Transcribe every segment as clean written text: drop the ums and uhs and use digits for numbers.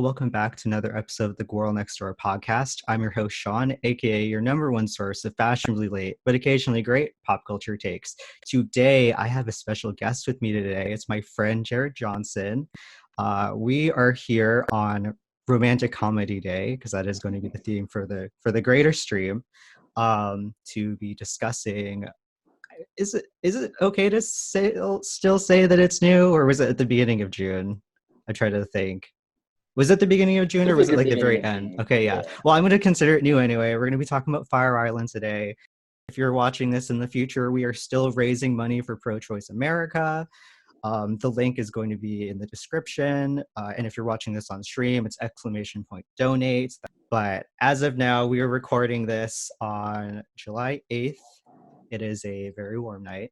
welcome back to another episode of the Girl Next Door podcast. I'm your host, Sean, aka your number one source of fashionably late, but occasionally great pop culture takes. Today, I have a special guest with me today. It's my friend, Jared Johnson. We are here on Romantic Comedy Day, because that is going to be the theme for the greater stream, to be discussing. Is it okay to still say that it's new, or was it at the beginning of June? I try to think. Was it the beginning of June, or It's was like it the like the beginning very of end? June. Okay, yeah. Yeah. Well, I'm going to consider it new anyway. We're going to be talking about Fire Island today. If you're watching this in the future, we are still raising money for Pro-Choice America. The link is going to be in the description. And if you're watching this on stream, it's !donate. But as of now, we are recording this on July 8th. It is a very warm night.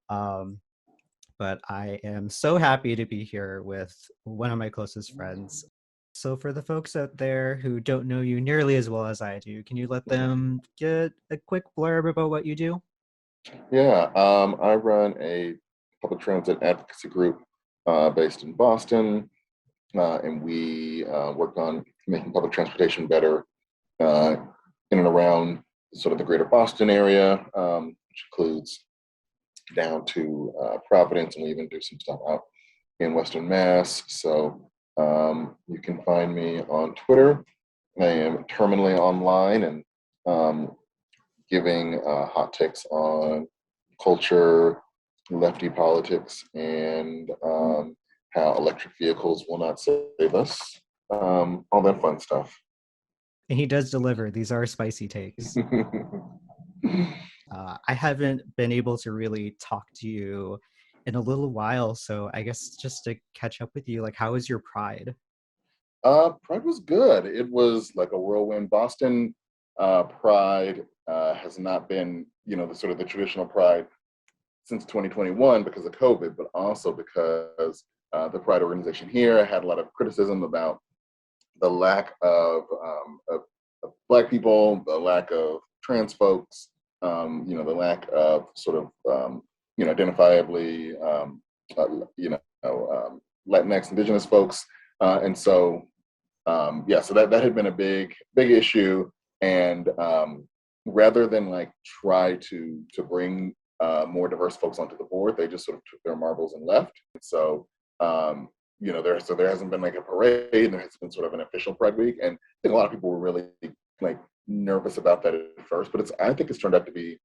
But I am so happy to be here with one of my closest friends. So for the folks out there who don't know you nearly as well as I do, can you let them get a quick blurb about what you do? Yeah, I run a public transit advocacy group based in Boston, and we work on making public transportation better uh, in and around sort of the greater Boston area, which includes down to Providence, and we even do some stuff out in Western Mass. So you can find me on Twitter. I am terminally online and giving hot takes on culture, lefty politics, and how electric vehicles will not save us. All that fun stuff. And he does deliver. These are spicy takes. I haven't been able to really talk to you in a little while, so I guess just to catch up with you, like, how was your Pride? Pride was good. It was like a whirlwind. Boston Pride has not been, the sort of the traditional Pride since 2021 because of COVID, but also because the Pride organization here had a lot of criticism about the lack of Black people, the lack of trans folks, the lack of sort of, identifiably, Latinx, Indigenous folks. And so, so that had been a big issue. And rather than like try to bring more diverse folks onto the board, they just sort of took their marbles and left. And so, there hasn't been like a parade. There has been sort of an official Pride Week, and I think a lot of people were really like nervous about that at first. But I think it's turned out to be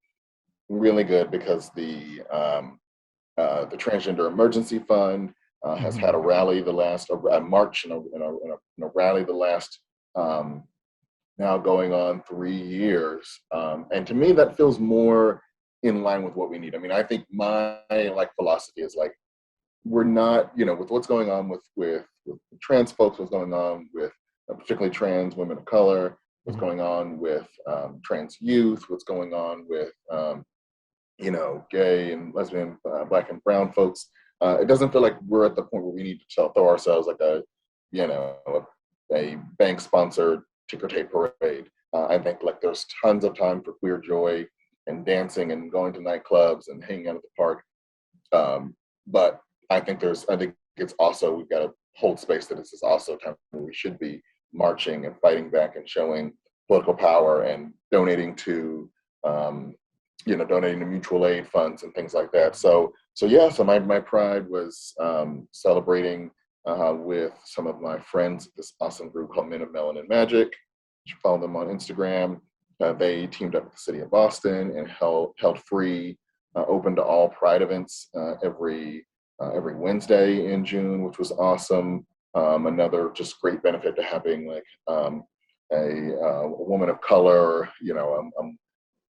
really good because the Transgender Emergency Fund has had a rally a march and a rally the last now going on 3 years, and to me that feels more in line with what we need. I mean, I think my philosophy is like, we're not, with what's going on with trans folks, what's going on with particularly trans women of color, what's going on with trans youth, what's going on with gay and lesbian, Black and brown folks. It doesn't feel like we're at the point where we need to throw ourselves like a bank sponsored ticker tape parade. I think like there's tons of time for queer joy and dancing and going to nightclubs and hanging out at the park. But I think it's also, we've got to hold space that this is also a time where we should be marching and fighting back and showing political power and donating to mutual aid funds and things like that. So my Pride was celebrating with some of my friends, this awesome group called Men of Melanin Magic. You should follow them on Instagram. They teamed up with the city of Boston and held free, open to all Pride events every Wednesday in June, which was awesome. Another just great benefit to having like a woman of color.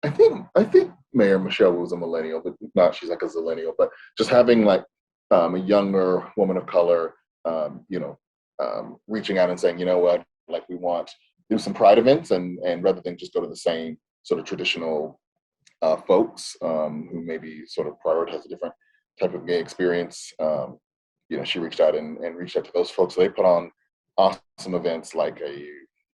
I think Mayor Michelle was a millennial, but if not, she's like a zillennial. But just having like a younger woman of color, reaching out and saying, you know what, like we want to do some Pride events, and rather than just go to the same sort of traditional folks who maybe sort of prioritize a different type of gay experience. She reached out and reached out to those folks. So they put on awesome events like a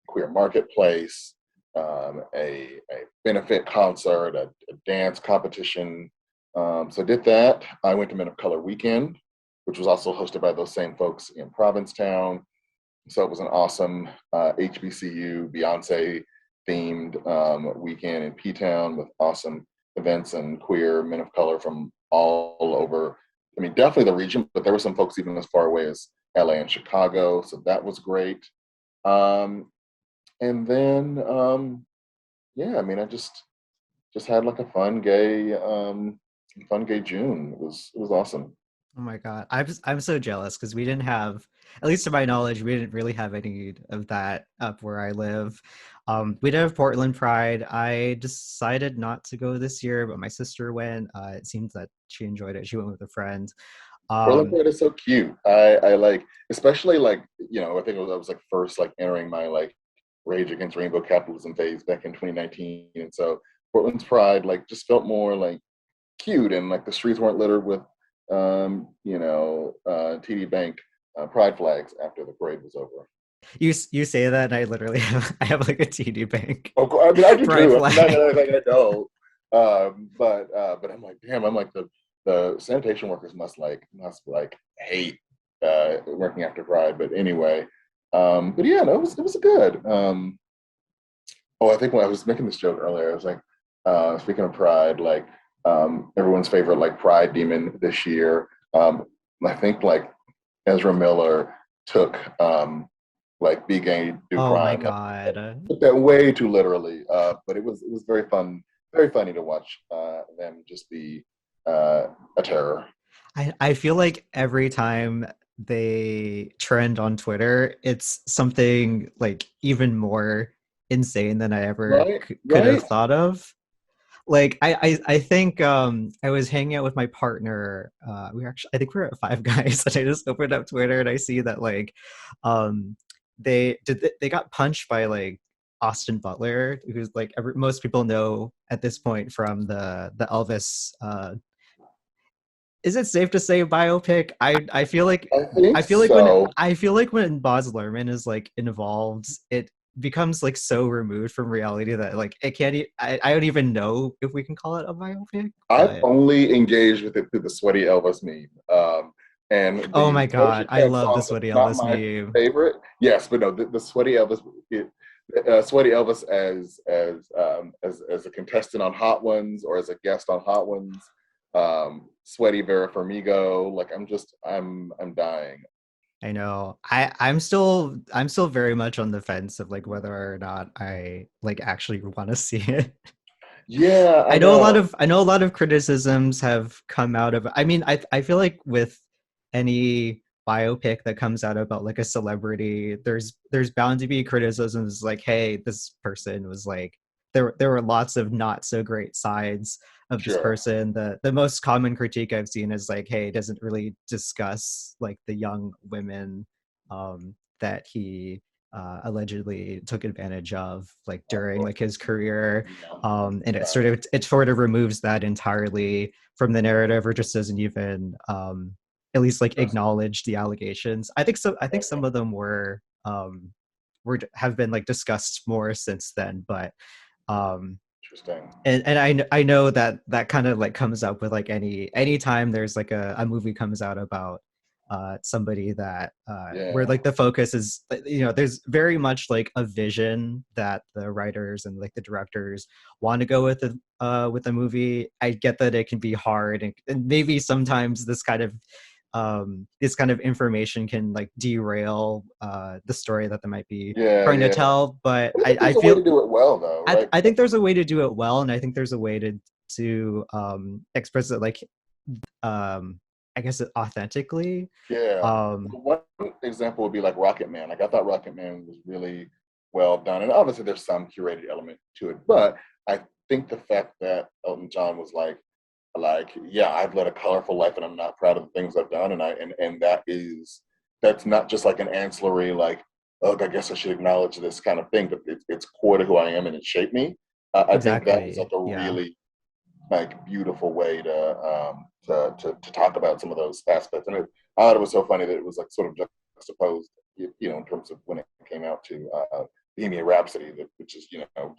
queer marketplace, a benefit concert, a dance competition. So I did that. I went to Men of Color Weekend, which was also hosted by those same folks in Provincetown. So it was an awesome HBCU Beyonce themed weekend in P-Town with awesome events and queer men of color from all over. I mean, definitely the region, but there were some folks even as far away as LA and Chicago. So that was great. Um, and then, yeah, I mean, I just had like a fun gay June. It was awesome. Oh my God. I'm so jealous because we didn't have, at least to my knowledge, we didn't really have any of that up where I live. We did have Portland Pride. I decided not to go this year, but my sister went. It seems that she enjoyed it. She went with a friend. Portland Um, Pride is so cute. I like, especially like, I think I was like first like entering my like Rage Against Rainbow Capitalism phase back in 2019. And so Portland's Pride like just felt more like cute, and like the streets weren't littered with TD Bank pride flags after the parade was over. you say that, and I literally have I have like a TD Bank Of course, I mean I do pride too. I'm not flag. gonna like I don't. But I'm like, damn, I'm like the sanitation workers must hate working after Pride. But anyway, but yeah, no, it was good. Oh, I think when I was making this joke earlier, I was like, speaking of Pride, like everyone's favorite like Pride demon this year. I think like Ezra Miller took like be gay, do Oh my crime, like God. took that way too literally. But it was very fun, very funny to watch them just be a terror. I feel like every time they trend on Twitter, it's something like even more insane than I ever Right, could have right. thought of. Like I think I was hanging out with my partner. We were actually, I think we were at Five Guys, and I just opened up Twitter and I see that like um they got punched by like Austin Butler, who's like most people know at this point from the Elvis is it safe to say biopic? I feel like I think so. I feel like when Baz Luhrmann is like involved, it becomes like so removed from reality that like it can't. I don't even know if we can call it a biopic. I've But only engaged with it through the Sweaty Elvis meme. And oh the my Doja god, I Cat love the songs are Sweaty not Elvis my meme. favorite. Yes, but no, the Sweaty Elvis, Sweaty Elvis as a contestant on Hot Ones or as a guest on Hot Ones. Sweaty Vera Farmiga. Like I'm dying. I know. I'm still very much on the fence of like whether or not I like actually want to see it. Yeah, I know. I know a lot of criticisms have come out of I mean I feel like with any biopic that comes out about like a celebrity there's bound to be criticisms like hey this person was like there were lots of not so great sides of this Sure. person. The most common critique I've seen is like hey it doesn't really discuss like the young women that he allegedly took advantage of like Of during course. like his career, Yeah. and Yeah. it sort of removes that entirely from the narrative or just doesn't even at least like acknowledge the allegations. I think some of them were have been like discussed more since then, but um Interesting. and I know that that kind of like comes up with like any time there's like a movie comes out about somebody that where Yeah. like the focus is you know there's very much like a vision that the writers and like the directors want to go with the movie. I get that it can be hard, and maybe sometimes this kind of information can like derail the story that they might be Yeah. trying to Yeah. tell, but I think I there's a way feel to do it well, though, right? I think there's a way to do it well, and I think there's a way to express it like I guess it authentically. Yeah. Um, One example would be like Rocket Man. Like I thought Rocket Man was really well done, and obviously there's some curated element to it. But I think the fact that Elton John was like, yeah, I've led a colorful life, and I'm not proud of the things I've done, and that's not just like an ancillary like, oh, I guess I should acknowledge this kind of thing, but it's core to who I am, and it shaped me. I think that was like exactly. a Yeah. really like beautiful way to talk about some of those aspects. And I thought it was so funny that it was like sort of juxtaposed, in terms of when it came out to Bohemian Rhapsody, which is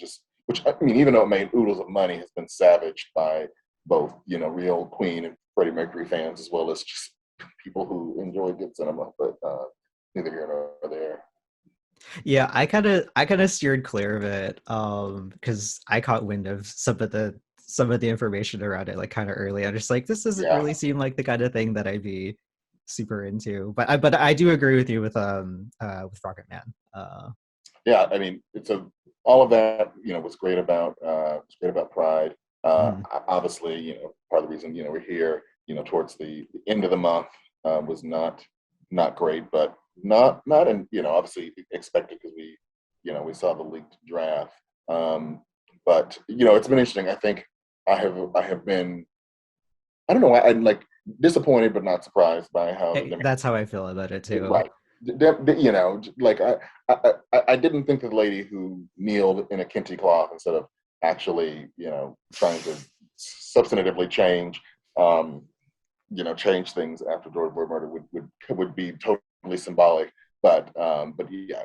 just which I mean, even though it made oodles of money, has been savaged by both real Queen and Freddie Mercury fans as well as just people who enjoy good cinema. But neither here nor there. Yeah, I kind of steered clear of it because I caught wind of some of the information around it like kind of early. I'm just like, this doesn't Yeah, really seem like the kind of thing that I'd be super into. But I do agree with you with Rocket Man. yeah. I mean, it's a all of that. Was great about Pride. Mhm. Obviously, part of the reason we're here, towards the end of the month was not great, but not in obviously expected because we saw the leaked draft. Um, but it's been interesting. I think I have been I don't know I'm like disappointed but not surprised by how the That's how I feel about it too. right. Like I didn't think the lady who kneeled in a kente cloth instead of actually, trying to substantively um, change things after George Floyd murder would be totally symbolic. But yeah,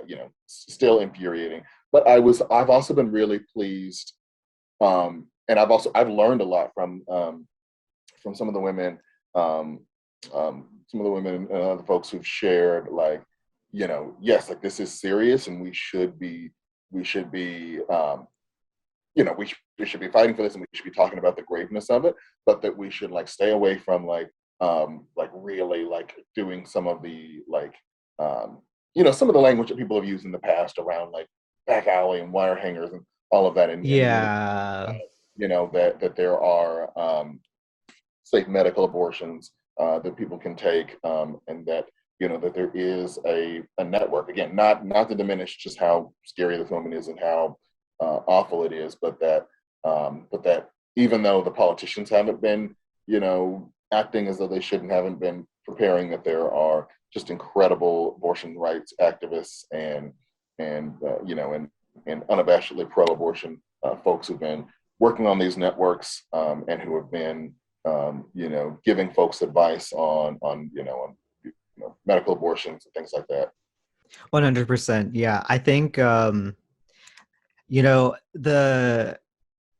still infuriating. But I've also been really pleased, and I've learned a lot from some of the women, um, some of the women and other folks who've shared, like, yes, like this is serious, and we should be, we should be fighting for this, and we should be talking about the graveness of it, but that we should like stay away from like really like doing some of the like, some of the language that people have used in the past around like back alley and wire hangers and all of that, and really, Yeah. that there are, safe medical abortions that people can take, and that that there is a network. Again, not to diminish just how scary this moment is and how awful it is, but that even though the politicians haven't been acting as though they shouldn't, haven't been preparing, that there are just incredible abortion rights activists and unabashedly pro-abortion folks who've been working on these networks, and who have been giving folks advice on medical abortions and things like that. 100%. Yeah. I think the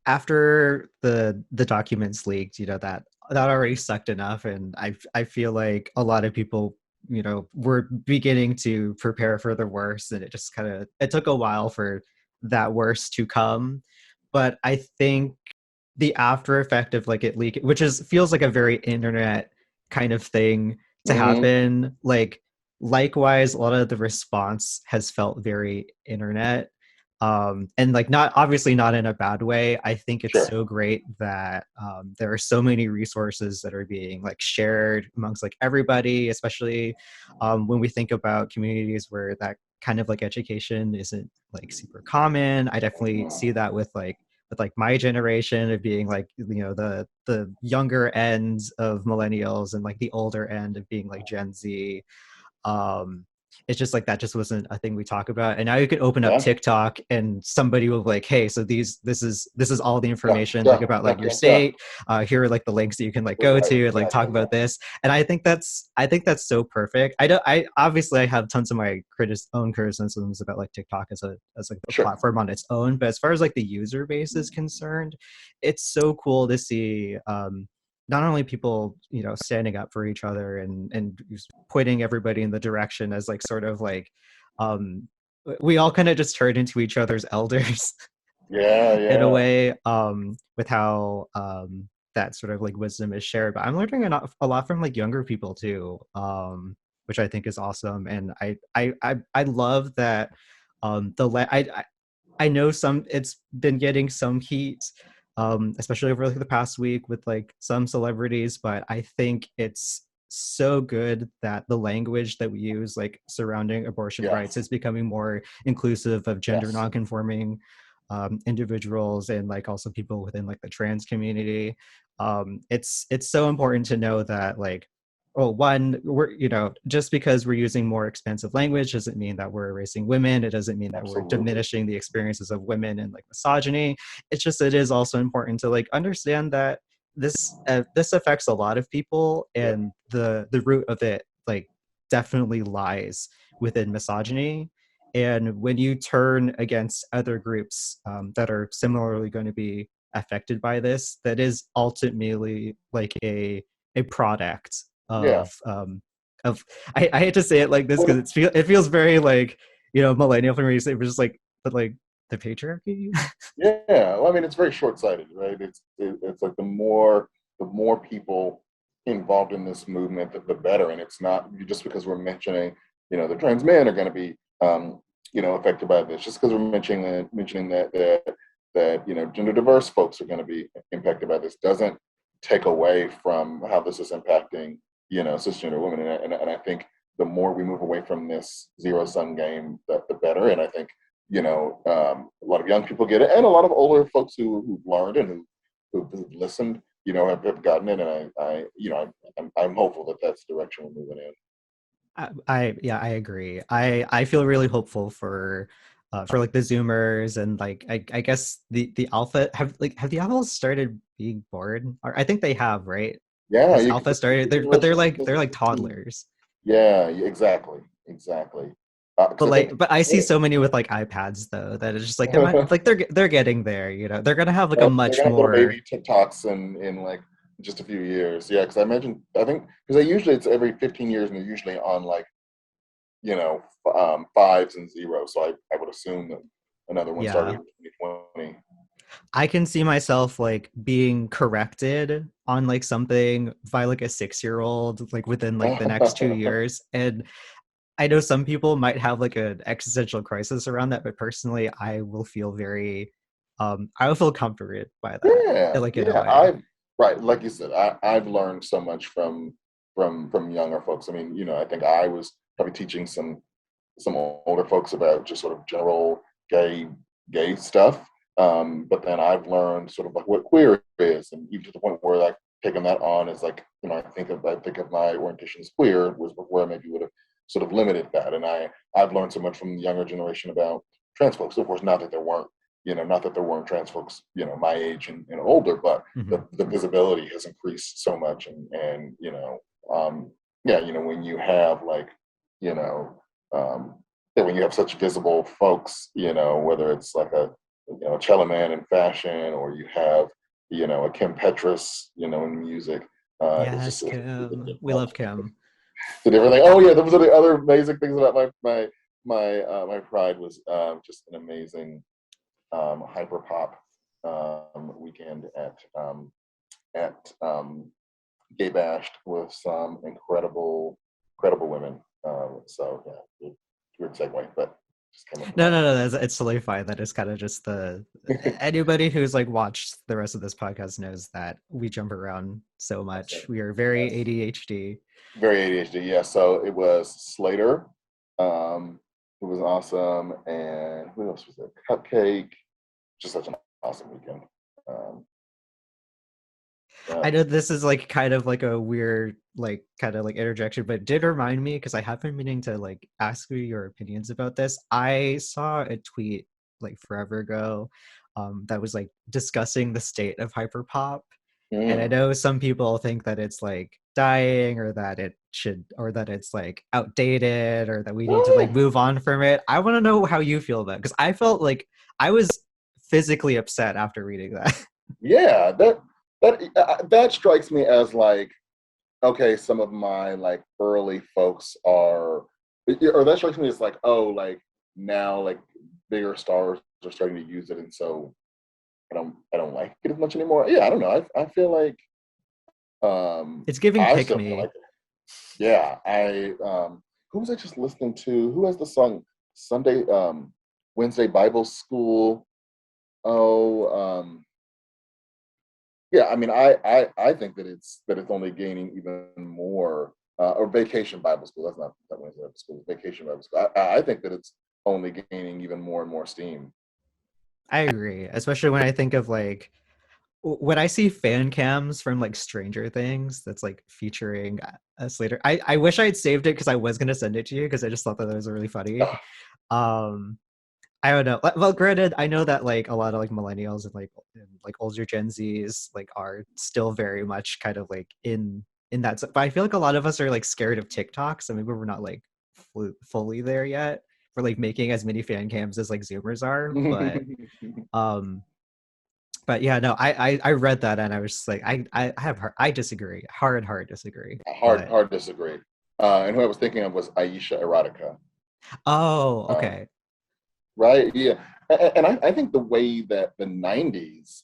after the documents leaked, that already sucked enough, and I feel like a lot of people, were beginning to prepare for the worst, and it took a while for that worst to come. But I think the after effect of like it leak, which is feels like a very internet kind of thing to Mm-hmm. happen, like likewise a lot of the response has felt very internet, and like not obviously not in a bad way. I think it's Sure. so great that there are so many resources that are being like shared amongst like everybody, especially when we think about communities where that kind of like education isn't like super common. I definitely see that with like my generation of being like the younger end of millennials and like the older end of being like Gen Z. um it's just like that just wasn't a thing we talk about, and now you can open up Yeah. TikTok and somebody will be like, hey, so this is all the Yeah. information like Yeah. about Yeah. like your Yeah. Yeah. state. Here are like the links that you can like go Right. to and like Yeah. talk Yeah. Yeah. about this. And I think that's so perfect. I obviously I have tons of my own criticisms about like TikTok as like a Sure. platform on its own, but as far as like the user base is concerned, it's so cool to see not only people standing up for each other and pointing everybody in the direction as like sort of like um we all kind of just turned into each other's elders Yeah. in a Yeah. way, with how that sort of like wisdom is shared. But I'm learning a lot from like younger people too, which I think is awesome. And I love that I know it's been getting some heat, especially over like the past week with like some celebrities, but I think it's so good that the language that we use like surrounding abortion rights Yes. is becoming more inclusive of gender Yes. nonconforming individuals and like also people within like the trans community. It's so important to know that like, well, one, we're just because we're using more expensive language doesn't mean that we're erasing women. It doesn't mean that we're Absolutely. diminishing the experiences of women and like misogyny. It's just it is also important to like understand that this affects a lot of people, Yep. and the root of it like definitely lies within misogyny. And when you turn against other groups that are similarly going to be affected by this, that is ultimately like a product Yeah. of I hate to say it like this because Well, it feels very like millennial for me, it was just like, but like the patriarchy. Yeah, well, I mean, it's very short-sighted, right? It's like the more people involved in this movement, the better. And it's not just because we're mentioning, the trans men are going to be, affected by this. Just because we're mentioning that gender diverse folks are going to be impacted by this doesn't take away from how this is impacting, cisgender women. And I think the more we move away from this zero sum game, the better. And I think a lot of young people get it, and a lot of older folks who've learned and who've listened, have gotten it. And I'm hopeful that that's the direction we're moving in. Yeah, I agree. I feel really hopeful for like the Zoomers and like I guess the alpha have the alphas started being born? Or I think they have, right? Yeah, Has you alpha can started? But they're like toddlers. yeah, exactly, exactly. But Because I think I see so many with like iPads though that it's just like they might like they're getting there, They're gonna have like a they're much gonna have little more. baby TikToks in like just a few years. Yeah, because I think because usually it's every 15 years, and they're usually on like fives and zeros. So I would assume that another one started Yeah. in 2020. I can see myself like being corrected on like something by like a 6-year-old like within like the next 2 years. And I know some people might have like an existential crisis around that, but personally I will feel very I will feel comforted by that, Yeah, like in a yeah. way. Right, like you said, I've learned so much from younger folks. I mean, I think I was probably teaching some older folks about just sort of general gay gay stuff. But then I've learned sort of like what queer is, and even to the point where like taking that on is like, I think of my orientation as queer was where I maybe would have sort of limited that. And I've learned so much from the younger generation about trans folks. Of course, not that there weren't trans folks, my age and older, but Hmm. the visibility has increased so much. And yeah, when you have like, you know, yeah, when you have such visible folks, whether it's like a cello man in fashion, or you have, a Kim Petras, in music, it's just Yes, it's a Kim. We different, love Kim. it's a different thing. Oh yeah, those are the other amazing things about my pride was just an amazing hyper pop weekend at Gay Bashed with some incredible women. So yeah, weird segue, but just came up in No, my no, head. no. It's totally fine. That is kind of just the anybody who's like watched the rest of this podcast knows that we jump around so much. Awesome. We are very Yes, ADHD. very ADHD. Yeah, so it was Slater, who was awesome, and who else was there? Cupcake. Just such an awesome weekend. Um, yeah. I know this is like kind of like a weird, like kind of like interjection, but it did remind me because I have been meaning to like ask you your opinions about this. I saw a tweet like forever ago that was like discussing the state of hyperpop. And I Mm. know some people think that it's like dying or that it should or that it's like outdated or that we need to like Mm. move on from it. I want to know how you feel about it because I felt like I was physically upset after reading that. Yeah, that strikes me as like, okay, some of my like early folks are, or that strikes me as like, oh, like now like bigger stars are starting to use it, and so I don't like it as much anymore. Yeah, I don't know. I feel like It's giving I pick still feel me. like it. Yeah, who was I just listening to? Who has the song Sunday Wednesday Bible School? Oh, yeah, I mean, I think that it's only gaining even more. Or Vacation Bible School. That's not that Wednesday Bible School. Vacation Bible School. I think that it's only gaining even more and more steam. I agree, especially when I think of like when I see fan cams from like Stranger Things that's like featuring us later. I wish I had saved it because I was gonna send it to you because I just thought that was really funny. Um, I don't know. Well, granted, I know that like a lot of like millennials and like older Gen Zs like are still very much kind of like in that. But I feel like a lot of us are like scared of TikTok, so maybe we're not like fully there yet. For like making as many fan cams as like Zoomers are, um, but yeah, no, I read that and I was just like, I disagree, hard disagree, hard but hard disagree. And who I was thinking of was Aisha Erotica. Oh, Um, okay. right? Yeah, and I think the way that the '90s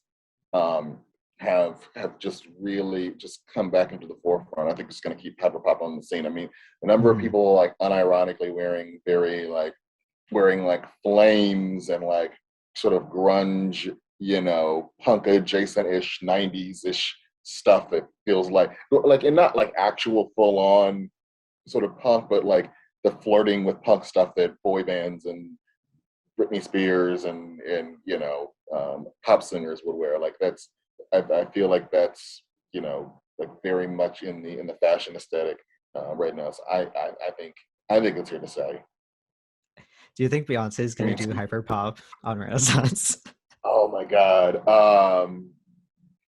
um, have just really just come back into the forefront. I think it's going to keep hyperpop on the scene. I mean, a number of Hmm. people like unironically wearing like flames and like sort of grunge, punk adjacent ish '90s ish stuff. It feels like and not like actual full on sort of punk, but like the flirting with punk stuff that boy bands and Britney Spears and pop singers would wear. Like I feel like that's like very much in the fashion aesthetic right now. So I think it's here to stay. Do you think Beyonce is I going to mean, do hyperpop on Renaissance? oh my God.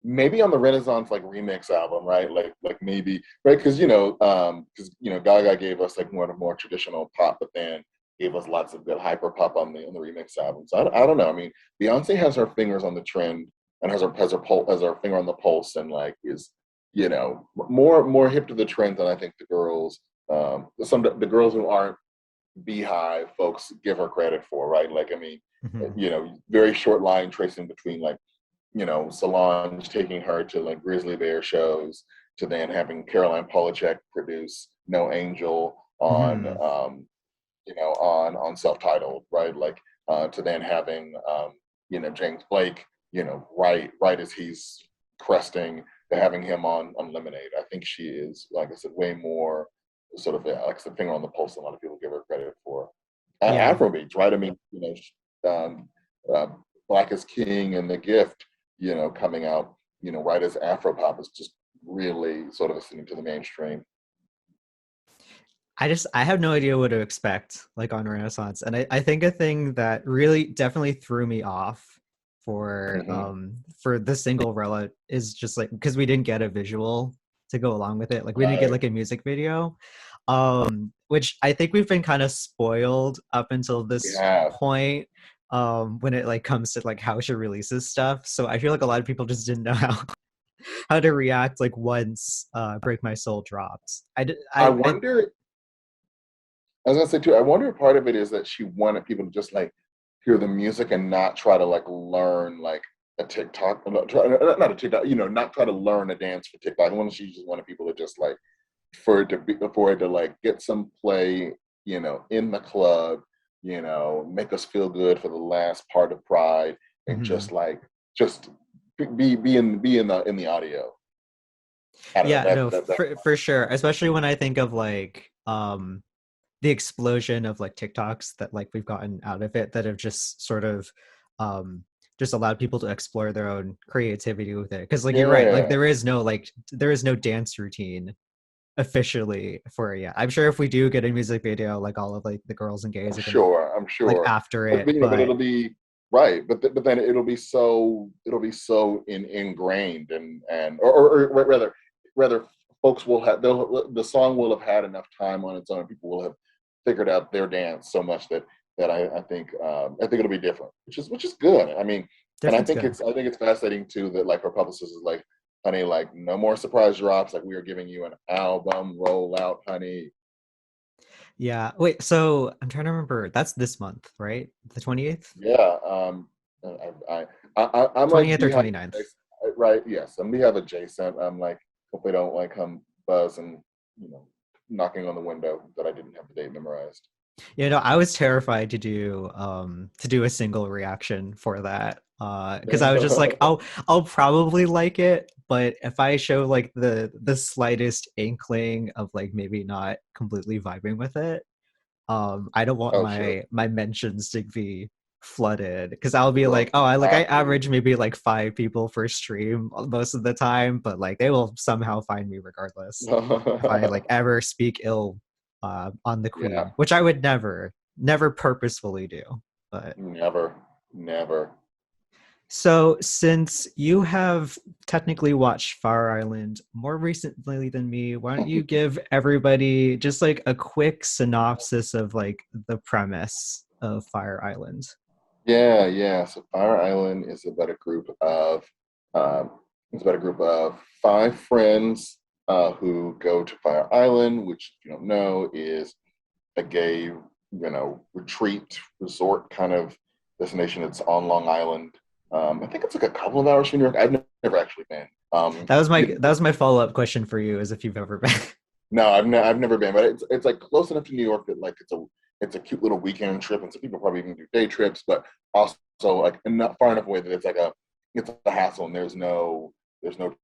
Maybe on the Renaissance like remix album, right? Like maybe right because Gaga gave us like more traditional pop, but then gave us lots of good hyper pop on the remix album. So I don't know. I mean, Beyonce has her fingers on the trend and has her finger on the pulse and like is more hip to the trends than I think the girls the girls who aren't Beehive folks give her credit for, right? Like I mean, Hmm. very short line tracing between like Solange taking her to like grizzly bear shows, to then having Caroline Polachek produce No Angel on, Hmm. on self-titled, right? Like, to then having, James Blake, right as he's cresting, to having him on Lemonade. I think she is, like I said, way more sort of, like I said, finger on the pulse than a lot of people give her credit for. Yeah. Afrobeats, right? I mean, um, uh, Black is King and The Gift, coming out, right as Afropop is just really sort of listening to the mainstream. I have no idea what to expect like on Renaissance. And I think a thing that really definitely threw me off Mm-hmm. for the single Rella is just like because we didn't get a visual to go along with it. Like we didn't get Right. like a music video. Which I think we've been kind of spoiled up until We this have. point when it like comes to like how she releases stuff. So I feel like a lot of people just didn't know how to react like once Break My Soul dropped. I I wonder, I was gonna say too, I wonder if part of it is that she wanted people to just like hear the music and not try to like learn like a TikTok, not a TikTok, not try to learn a dance for TikTok. I wonder if she just wanted people to just like for it to like get some play, in the club, make us feel good for the last part of Pride, and mhm. just be in the audio. I don't know Yeah, no, that for sure. Especially when I think of like the explosion of like TikToks that like we've gotten out of it that have just sort of um just allowed people to explore their own creativity with it. Because like you're right, like yeah. there is no dance routine officially for it yet. I'm sure if we do get a music video, like all of like the girls and gays I'm are gonna sure. I'm like sure. after But it, but but it'll be right. But then it'll be so ingrained or rather folks will have the song will have had enough time on its own. People will have figured out their dance so much that I think it'll be different, which is good. I mean, and I different's think good. it's fascinating too that like her publicist is like, honey, like no more surprise drops. Like we are giving you an album rollout, honey. Yeah. Wait, so I'm trying to remember. That's this month, right? The 28th? Yeah, I'm like 20th or Beehive 29th. adjacent, right? Yes, I'm Beehive adjacent. I'm like, hope they don't like come buzz and you know knocking on the window that I didn't have the date memorized. I was terrified to do a single reaction for that. Because I was just like, I'll probably like it, but if I show like the slightest inkling of like maybe not completely vibing with it, I don't want Oh, sure, my mentions to be flooded because I'll be like, right, oh, I average absolutely. maybe like 5 people per stream most of the time, but like they will somehow find me regardless if I like ever speak ill on the Yeah, queen, which I would never purposefully do. But never, never. so since you have technically watched Fire Island more recently than me, why don't you give everybody just like a quick synopsis of like the premise of Fire Island? Yeah, yeah. So Fire Island um, it's about a group of five friends who go to Fire Island, which if you don't know is a gay retreat resort kind of destination. It's on Long Island. I think it's like a couple of hours from New York. I've never actually been. That was my follow-up question for you, is if you've ever been. No, I've never been, but it's like close enough to New York that like it's a cute little weekend trip, and some people probably even do day trips, but also like not far enough away that it's a hassle, and there's no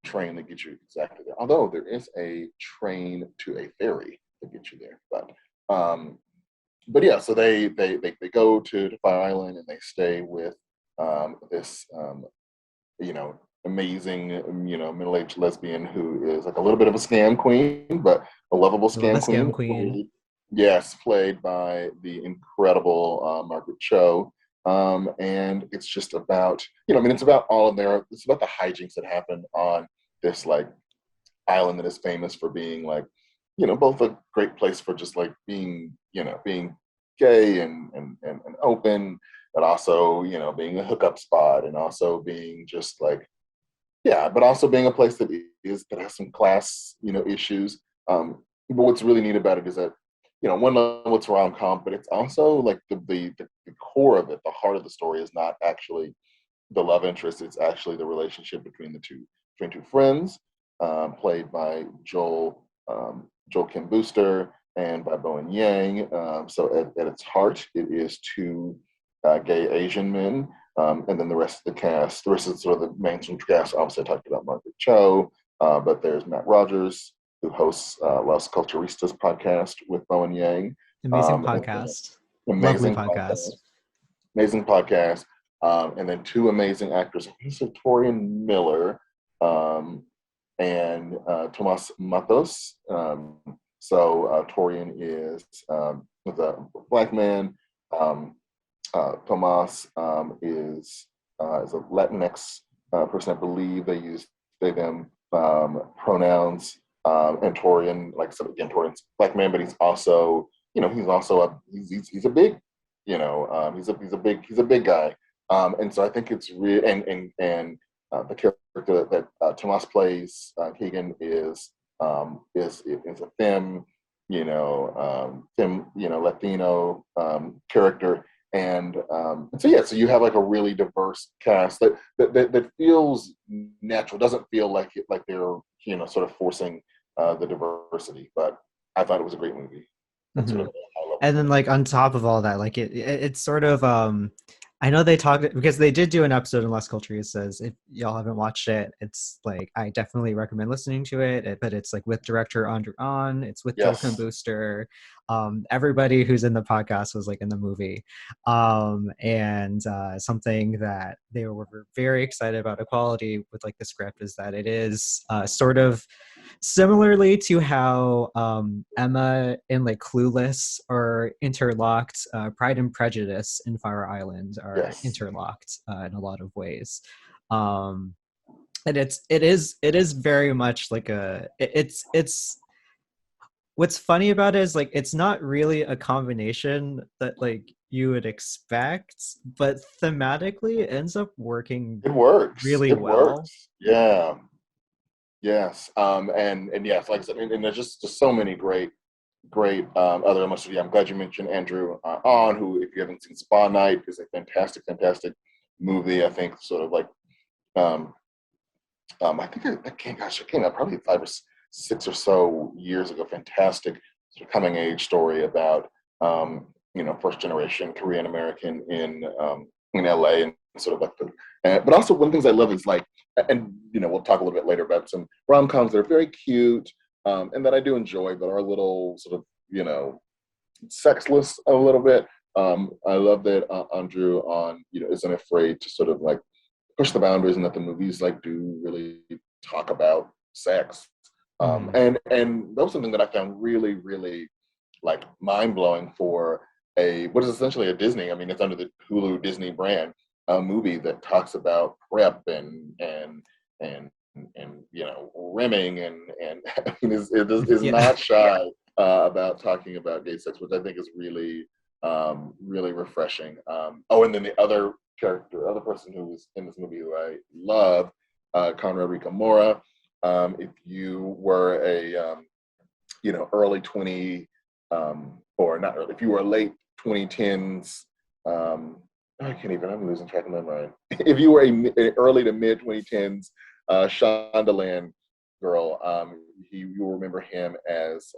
train that gets you exactly there. Although there is a train to a ferry that gets you there, but yeah, so they go to Fire Island and they stay with this amazing middle-aged lesbian who is like a little bit of a scam queen, but a lovable I love a scam scam queen. queen. Yes, played by the incredible Margaret Cho. And it's just about, it's about it's about the hijinks that happen on this like island that is famous for being like, both a great place for just like being gay and open, but also, being a hookup spot and also being just like, yeah, but also being a place that has some class, issues. But what's really neat about it is that, one level it's rom-com, but it's also like the core of it, the heart of the story is not actually the love interest. It's actually the relationship between two friends, played by Joel Kim Booster and by Bowen Yang. So at its heart, it is two gay Asian men, and then the rest of the rest of sort of the mainstream cast. Obviously, I talked about Margaret Cho, but there's Matt Rogers, who hosts Los Culturistas podcast with Bowen Yang. Amazing And podcast. Lovely amazing podcast. podcast, amazing podcast. And then two amazing actors, Torian Miller and Tomas Matos. Torian is a black man. Tomas is a Latinx person, I believe. They use they them pronouns. And Torian, like I said again, Torian's a black man, but he's also, he's a big, he's a big guy. And so I think it's real, and the character that Tomas plays, Keegan, is a Latino character, and so yeah, so you have like a really diverse cast that feels natural. Doesn't feel like they're sort of forcing the diversity, but I thought it was a great movie. That's Mm-hmm. sort of a high level And then thing. like on top of all that, like it's sort of I know they talked because they did do an episode in Las Culturistas. If y'all haven't watched it, it's like I definitely recommend listening to it. But it's like with director Andrew An, it's with Joel Kim Yes, Booster. Everybody who's in the podcast was like in the movie. And something that they were very excited about equality with like the script is that it is sort of similarly to how Emma and like Clueless are interlocked, Pride and Prejudice and Fire Island are yes, interlocked in a lot of ways. Um, and it is very much like it's what's funny about it is like it's not really a combination that like you would expect, but thematically it ends up working it works. really It well. works. Yeah. Yes. And yes, like I said, and there's just so many great other emotions. Yeah, I'm glad you mentioned Andrew On, who, if you haven't seen Spa Night, is a fantastic movie. I think sort of like um, I think I came out probably 5 or 6 or so years ago. Fantastic sort of coming age story about first generation Korean American in LA, and sort of like but also one of the things I love is like, and we'll talk a little bit later about some rom-coms that are very cute, and that I do enjoy, but are a little sort of sexless a little bit. I love that Andrew On isn't afraid to sort of like push the boundaries, and that the movies like do really talk about sex. Mm-hmm. And that was something that I found really like mind blowing for what is essentially a Disney. I mean, it's under the Hulu Disney brand, a movie that talks about prep and rimming and is Yeah. not shy about talking about gay sex, which I think is really refreshing. Oh, and then the other person who was in this movie who I love, Conrad Ricamora. If you were a early 20, or not early, if you were a late 2010s. I can't even. I'm losing track of my mind. If you were a early to mid 2010s Shondaland girl, you'll remember him as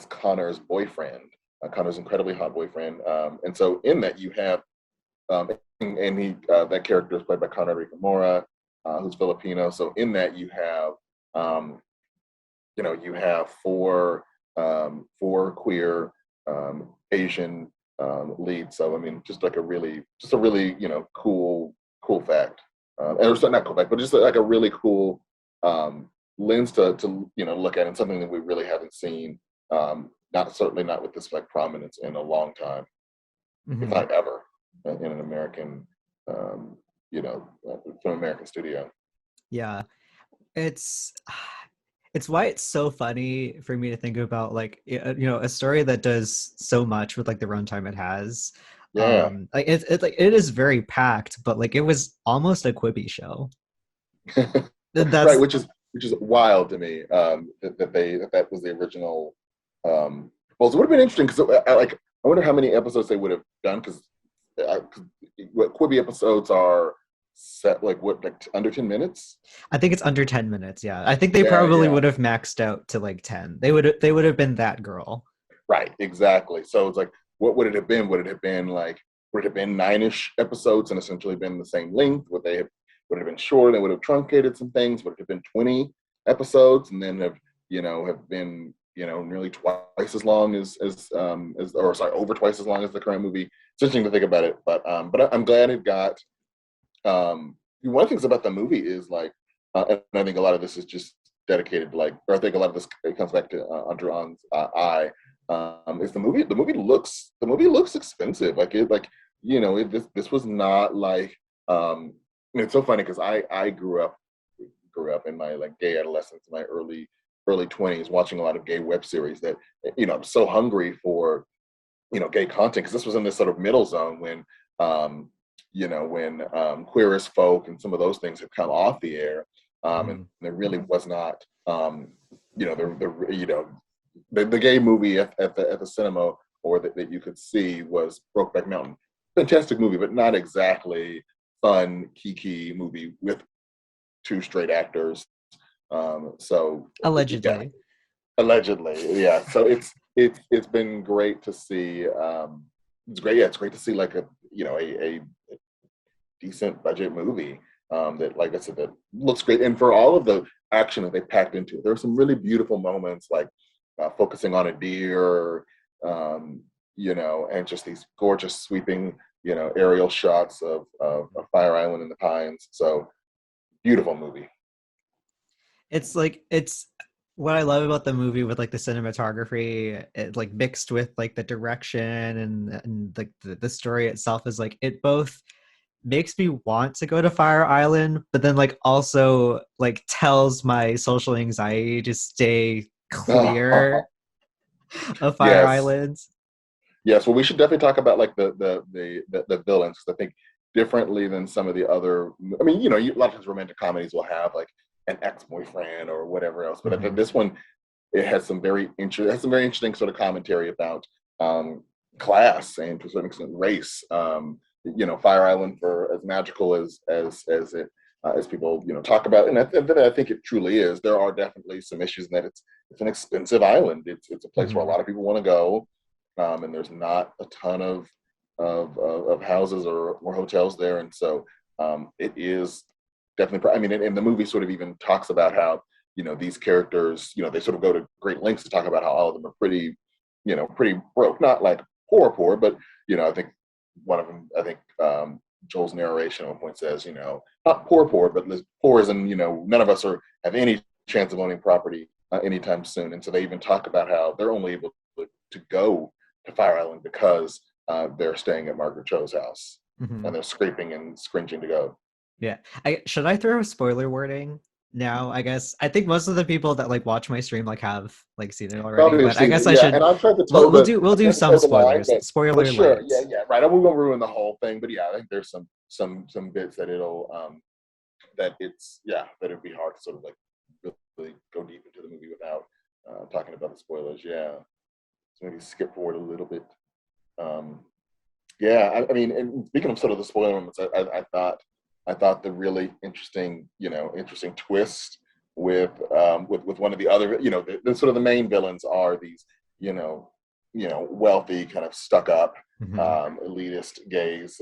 Connor's boyfriend. Connor's incredibly hot boyfriend, and so in that you have, and he that character is played by Connor Ricamora, who's Filipino. So in that you have, you have four queer Asian leads. So I mean, just a really cool fact, and it's not cool fact, but just like a really cool lens to look at, and something that we really haven't seen. Certainly not with this like prominence in a long time, if not ever, in an American, from an American studio. Yeah, it's it's why it's so funny for me to think about like a story that does so much with like the runtime it has. Yeah. Like it's like it is very packed, but like it was almost a Quibi show. Right, That's which is wild to me, that was the original. Well, it would have been interesting because I wonder how many episodes they would have done, because what Quibi episodes are set like under 10 minutes. I think it's under 10 minutes. Yeah. I think they Yeah, probably yeah. would have maxed out to like 10. They would have been that girl. Right, exactly. So it's like, what would it have been? Would it have been 9-ish episodes and essentially been the same length? Would it have been shorter? They would have truncated some things. Would it have been 20 episodes and then have been nearly twice as long over twice as long as the current movie? It's interesting to think about it, but I'm glad it got. One of the things about the movie is like, and I think a lot of this is just dedicated to or I think a lot of this comes back to Under On's eye. Is the movie looks expensive. This was not like, it's so funny because I grew up in my like gay adolescence, my early 20s, watching a lot of gay web series that I'm so hungry for gay content, because this was in this sort of middle zone when Queer as Folk and some of those things had come off the air, and there really was not the gay movie at the cinema or that you could see was Brokeback Mountain. Fantastic movie, but not exactly fun, kiki movie with two straight actors. So yeah, Allegedly. allegedly, yeah. So it's been great to see. It's great, yeah. It's great to see like a decent budget movie, that, like I said, that looks great, and for all of the action that they packed into it, there were some really beautiful moments, like focusing on a deer, and just these gorgeous sweeping, aerial shots of Fire Island and the Pines. So beautiful movie. It's what I love about the movie with like the cinematography, it like mixed with like the direction and like the story itself is like it both makes me want to go to Fire Island, but then like also like tells my social anxiety to stay clear of Fire Yes. Islands. Yes, well, we should definitely talk about like the villains, because I think differently than some of the other. I mean, a lot of times romantic comedies will have like an ex-boyfriend or whatever else, but I think Mm-hmm. this one, it has some very interesting sort of commentary about class and to a certain extent race. Fire Island, for as magical as it as people talk about, and I think it truly is. There are definitely some issues in that it's an expensive island. It's a place where a Mm-hmm. lot of people want to go, and there's not a ton of houses or hotels there, and so it is definitely. I mean, and the movie sort of even talks about how these characters, they sort of go to great lengths to talk about how all of them are pretty broke, not like poor, but I think one of them, I think Joel's narration at one point says, not poor, but poor as in none of us have any chance of owning property anytime soon, and so they even talk about how they're only able to go to Fire Island because they're staying at Margaret Cho's house, Mm-hmm. and they're scraping and scringing to go. Yeah. Should I throw a spoiler warning now? I guess I think most of the people that like watch my stream like have like seen it already, Probably have but I seen it, guess I yeah. should And I've tried to we'll toe we'll the do we'll I've do tried to some toe the line, spoilers. but Spoiler sure, alert. yeah. Right. I won't ruin the whole thing, but yeah, I think there's some bits that it'd be hard to sort of like really go deep into the movie without talking about the spoilers. Yeah. So maybe skip forward a little bit. Um, yeah, I mean, and speaking of sort of the spoiler moments, I thought the really interesting, interesting twist with one of the other, the sort of the main villains are these, you know, wealthy, kind of stuck up, Hmm. elitist gays,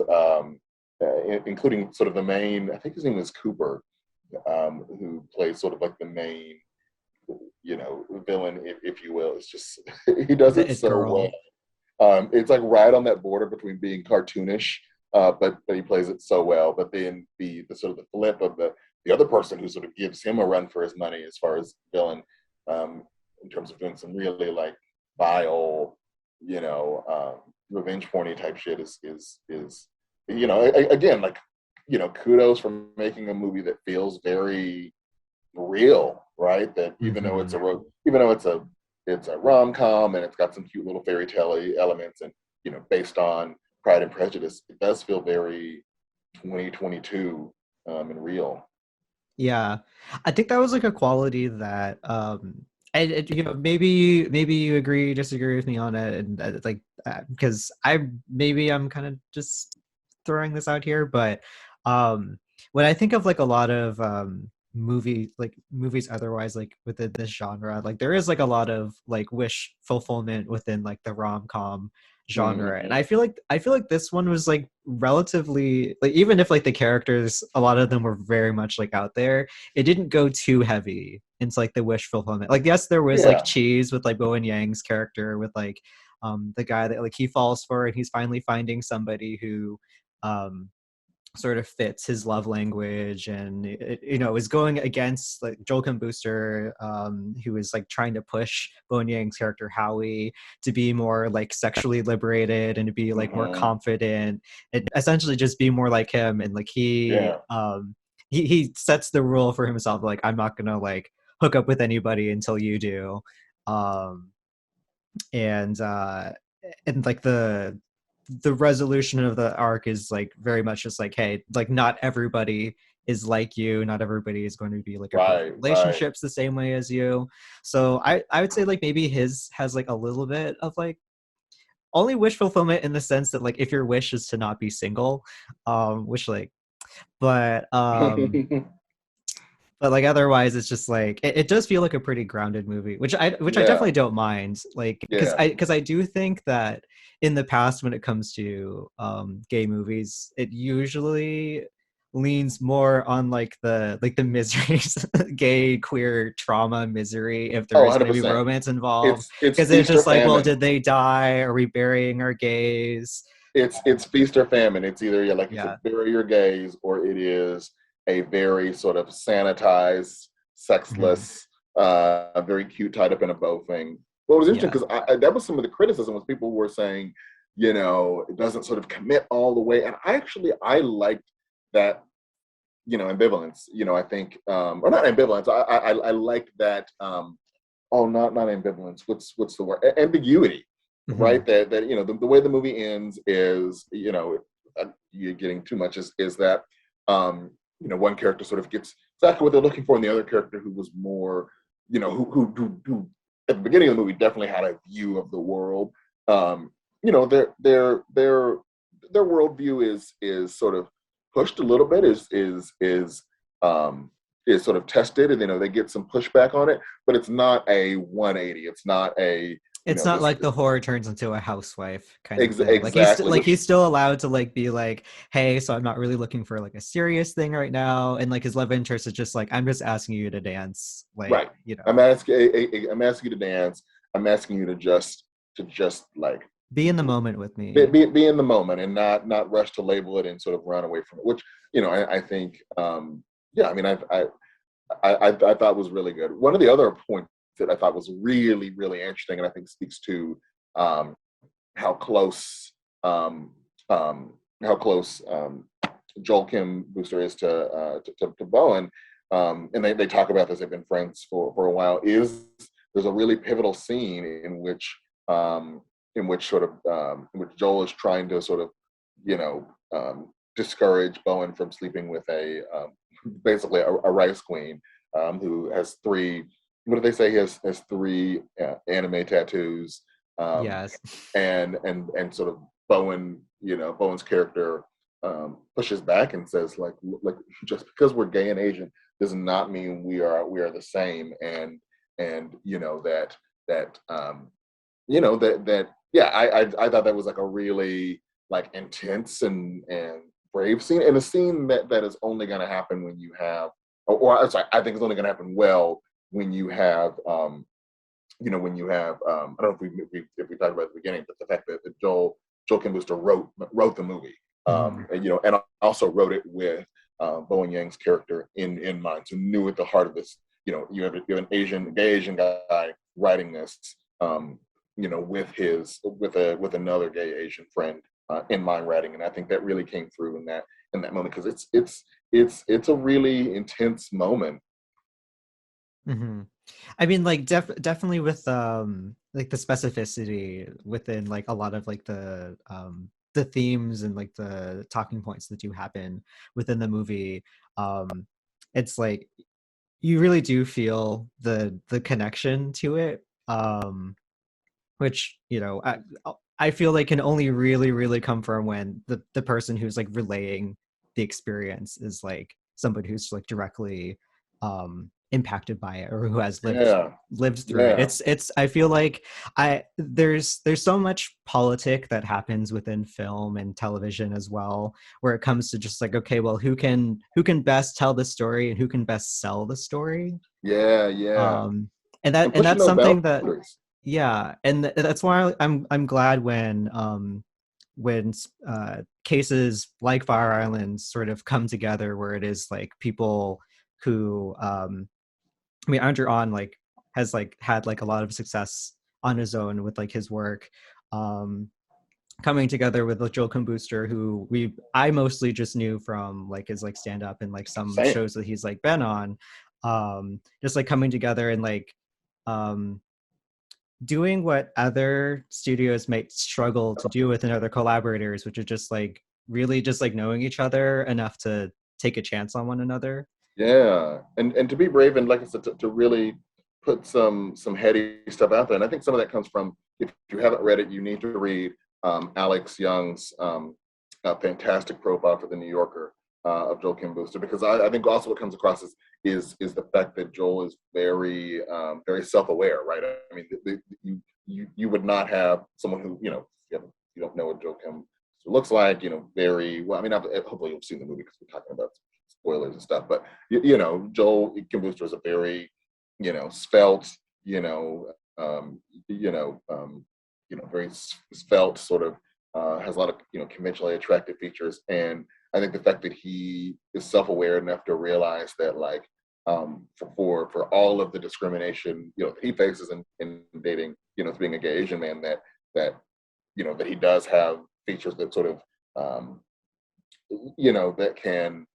including sort of the main, I think his name is Cooper, who plays sort of like the main, villain, if you will. It's just he does The it it so well. girl. It's like right on that border between being cartoonish, but he plays it so well. But then the sort of the flip of the other person who sort of gives him a run for his money as far as villain, um, in terms of doing some really like vile, revenge porny type shit is again, like, kudos for making a movie that feels very real, right? That Hmm. even though it's a rom com and it's got some cute little fairy tale elements, and based on Pride and Prejudice, it does feel very 2022, and real. Yeah, I think that was like a quality that and maybe you agree disagree with me on it, and like because I'm kind of just throwing this out here, but um when I think of like a lot of movies otherwise like within this genre, like there is like a lot of like wish fulfillment within like the rom-com genre, and Mm-hmm. I feel like this one was like relatively like, even if like the characters, a lot of them were very much like out there, it didn't go too heavy into like the wish fulfillment. Like yes, there was like Yeah, cheese with like Bowen Yang's character with like the guy that like he falls for, and he's finally finding somebody who um sort of fits his love language, and is going against like Joel Kim Booster, who is like trying to push Bowen Yang's character Howie to be more like sexually liberated and to be like more mm-hmm. confident and essentially just be more like him, and like Yeah, he sets the rule for himself, like I'm not gonna like hook up with anybody until you do. um and like the resolution of the arc is like very much just like, hey, like not everybody is like you, not everybody is going to be like approach right, right. relationships the same way as you. So I would say like maybe his has like a little bit of like only wish fulfillment in the sense that like if your wish is to not be single, which like but like otherwise it's just like it does feel like a pretty grounded movie, which I Yeah, definitely don't mind, like yeah. because I do think that in the past when it comes to gay movies, it usually leans more on like the miseries gay queer trauma misery if there Oh, is going to be 100%. romance involved, It's because it's feast or just like, well, famine. did they die, are we burying our gays? It's feast or famine. It's either, yeah, like you said, Yeah. bury your gays, or it is a very sort of sanitized, Hmm. sexless, very cute, tied up in a bow thing. Well, it was interesting Yeah. because that was some of the criticism, was people were saying, it doesn't sort of commit all the way, and I liked that, ambivalence. I think, or not ambivalence. I liked that. Oh, not ambivalence. What's the word? Ambiguity, right? Hmm. That the way the movie ends is, you're getting too much, is that, one character sort of gets exactly what they're looking for, and the other character who was more, who at the beginning of the movie definitely had a view of the world. Their worldview is sort of pushed a little bit, um is sort of tested, and they get some pushback on it, but it's not a 180. It's not a, It's not this like the horror turns into a housewife kind of thing. Like exactly, he's which, still allowed to like be like, hey, so I'm not really looking for like a serious thing right now, and like his love interest is just like, I'm just asking you to dance, like right. I'm asking you to dance. I'm asking you to just like be in the moment with me. be in the moment, and not rush to label it and sort of run away from it, which, I think, yeah, I mean, I thought was really good. One of the other points that I thought was really, really interesting, and I think speaks to, um, how close, um, how close, Joel Kim Booster is to Bowen, and they talk about this. They've been friends for a while. There's a really pivotal scene in which sort of, in which Joel is trying to sort of, discourage Bowen from sleeping with basically a rice queen, who has three. What do they say? He has three, anime tattoos. um, Yes. and sort of Bowen's character pushes back and says like just because we're gay and Asian does not mean we are the same, and that yeah, I thought that was like a really like intense and brave scene, and a scene that is only going to happen when you have, or I'm sorry, I think it's only going to happen well when you have when you have I don't know if we talked about at the beginning, but the fact that Joel Kim Booster wrote the movie, Mhm. and also wrote it with Bowen Yang's character in mind, so knew at the heart of this, you have an gay Asian guy writing this, with another gay Asian friend in mind writing, and I think that really came through in that moment, because it's a really intense moment. Hmm. I mean, like definitely with like the specificity within like a lot of like the themes and like the talking points that do happen within the movie. Um, it's like you really do feel the connection to it. Which I feel like can only really come from when the person who's like relaying the experience is like somebody who's like directly impacted by it or who has Yeah, lived through it. yeah, It's I feel like there's so much politic that happens within film and television as well, where it comes to just like, okay, well, who can best tell the story and who can best sell the story. yeah, yeah, um and that and and pushing that's those something that, boundaries. yeah, and that's why I'm glad when cases like Fire Island sort of come together, where it is like people who I mean, Andrew On like has like had like a lot of success on his own with like his work, um coming together with like Joel Kim Booster, who I mostly just knew from like his like stand up and like some Same. shows that he's like been on, just like coming together and like um doing what other studios might struggle to do with other collaborators, which is just like really just like knowing each other enough to take a chance on one another. Yeah, and to be brave, and like I said, to really put some heady stuff out there. And I think some of that comes from, if you haven't read it, you need to read Alex Young's fantastic profile for the New Yorker of Joel Kim Booster, because I think also what comes across is the fact that Joel is very very self-aware, right? I mean, you would not have someone who, you don't know what Joel Kim looks like, very well. I mean, hopefully you've seen the movie because we're talking about spoilers and stuff, but Joel Kim Booster is a very, svelte, very svelte sort of, has a lot of, conventionally attractive features. And I think the fact that he is self-aware enough to realize that, like, for all of the discrimination, that he faces in dating, as being a gay Asian man, that he does have features that sort of, that can,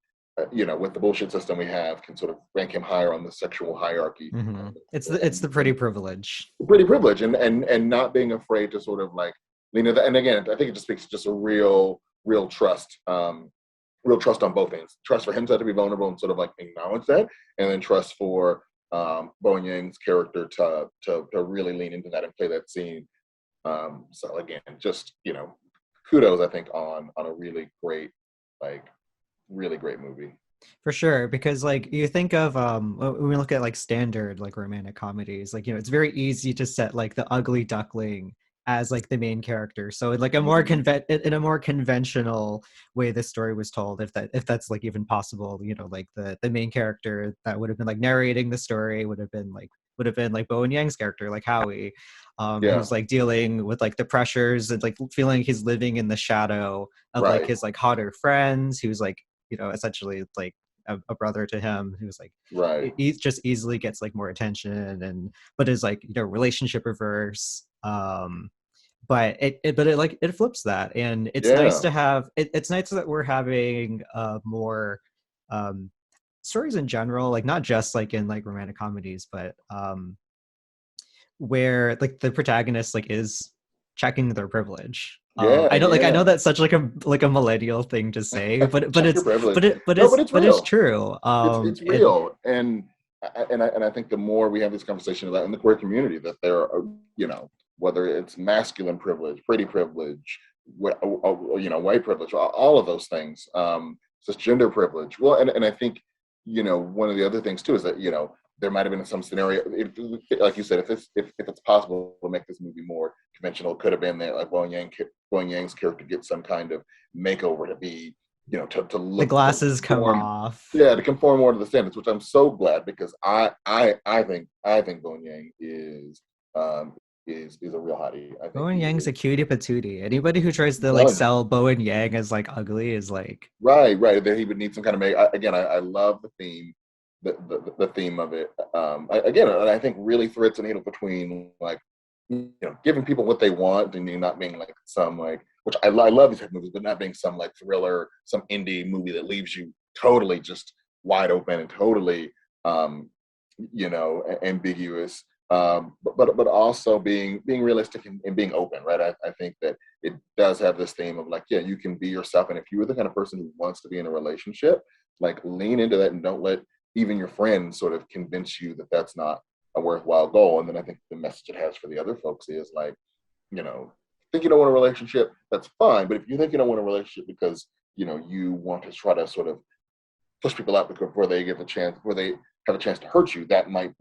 with the bullshit system we have, can sort of rank him higher on the sexual hierarchy. It's the pretty privilege. Pretty privilege, and not being afraid to sort of like lean into that. And again, I think it just speaks to just a real trust, real trust on both ends. Trust for him to be vulnerable and sort of like acknowledge that, and then trust for Bowen Yang's character to really lean into that and play that scene. So again, just kudos, I think, on a like really great movie. For sure, because like you think of when we look at like standard like romantic comedies, like it's very easy to set like the ugly duckling as like the main character. So in like a more Mhm. in a more conventional way the story was told, if that's like even possible, like the main character that would have been like narrating the story would have been like Bowen Yang's character, like Howie, Yeah, who's like dealing with like the pressures and like feeling he's living in the shadow of like right, his like hotter friends, who's like essentially like a brother to him, who's like right. he just easily gets like more attention, and but is like relationship reverse. But it like it flips that, and it's nice Yeah, to have it's nice that we're having more um stories in general, like not just like in like romantic comedies, but where like the protagonist like is checking their privilege. yeah, I know yeah. that's such like a millennial thing to say, but Check your it's privilege. but it but No, it's but it's but it's real. true. It's And real, and I think the more we have this conversation about in the queer community, that there are, whether it's masculine privilege, pretty privilege, white privilege, all of those things, cisgender privilege. Well, and I think, one of the other things too is that, there might have been some scenario, like you said, if it's possible to make this movie more conventional, it could have been that like Bowen Yang's character gets some kind of makeover to be, to look, the glasses to come conform, off. yeah, to conform more to the standards, which I'm so glad, because I think Bowen Yang is a real hottie. I think Bowen he Yang's is. a cutie patootie. Anybody who tries I'm to like telling you. sell Bowen Yang as like ugly is like, Right. That he would need some kind of make. I love the theme, the theme of it. I think really threads a needle between like, giving people what they want and not being like some like, which I love these type of movies, but not being some like thriller, some indie movie that leaves you totally just wide open and totally, ambiguous. But also being realistic and being open, right? I think that it does have this theme of like, yeah, you can be yourself, and if you're the kind of person who wants to be in a relationship, like lean into that and don't let even your friends sort of convince you that that's not a worthwhile goal. And then I think the message it has for the other folks is like, think you don't want a relationship, that's fine. But if you think you don't want a relationship because you want to try to sort of push people out before they get the chance, before they have a chance to hurt you, that might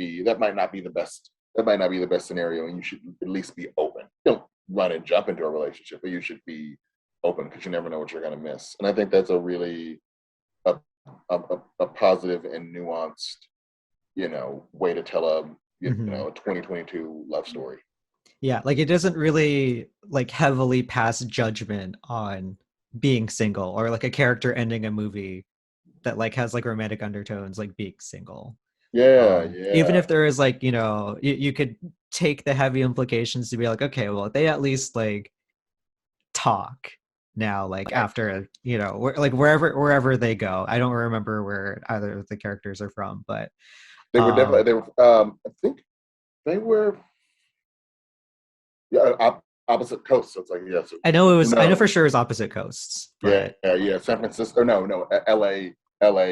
not be the best. That might not be the best scenario, and you should at least be open. Don't run and jump into a relationship, but you should be open, because you never know what you're going to miss. And I think that's a really a positive and nuanced, way to tell a mhm. a 2022 love story. Yeah, like it doesn't really like heavily pass judgment on being single, or like a character ending a movie that like has like romantic undertones like being single. Yeah, Even yeah. if there is like, you could take the heavy implications to be like, okay, well, they at least like talk now, like Right. after, like wherever they go. I don't remember where either of the characters are from, but They were definitely um they were. I think they were, yeah, opposite coasts. So it's like, yeah. So who I know for knows? sure it's opposite coasts, Yeah, but yeah. San Francisco. No, L.A.,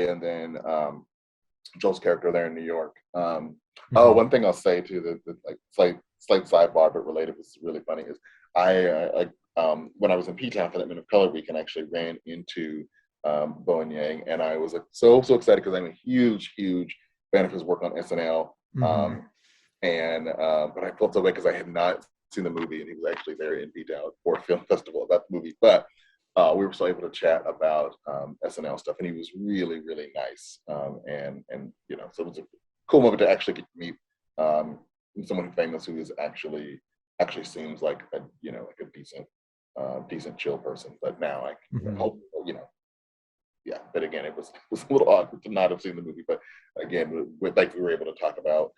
and then Joel's character there in New York. Oh, mhm. one thing I'll say too, that like slight sidebar but related, was really funny, is I like when I was in P-Town for that Men of Color week, and actually ran into Bowen Yang, and I was like so excited because I'm a huge fan of his work on SNL. Mhm. And but I felt so bad because I had not seen the movie, and he was actually there in P-Town for a film festival about the movie. But we were still able to chat about SNL stuff, and he was really nice. And so it was a cool moment to actually get to meet someone famous who is actually seems like like a decent chill person. But now I Mhm. hope yeah. But again, it was a little awkward to not have seen the movie. But again, we were able to talk about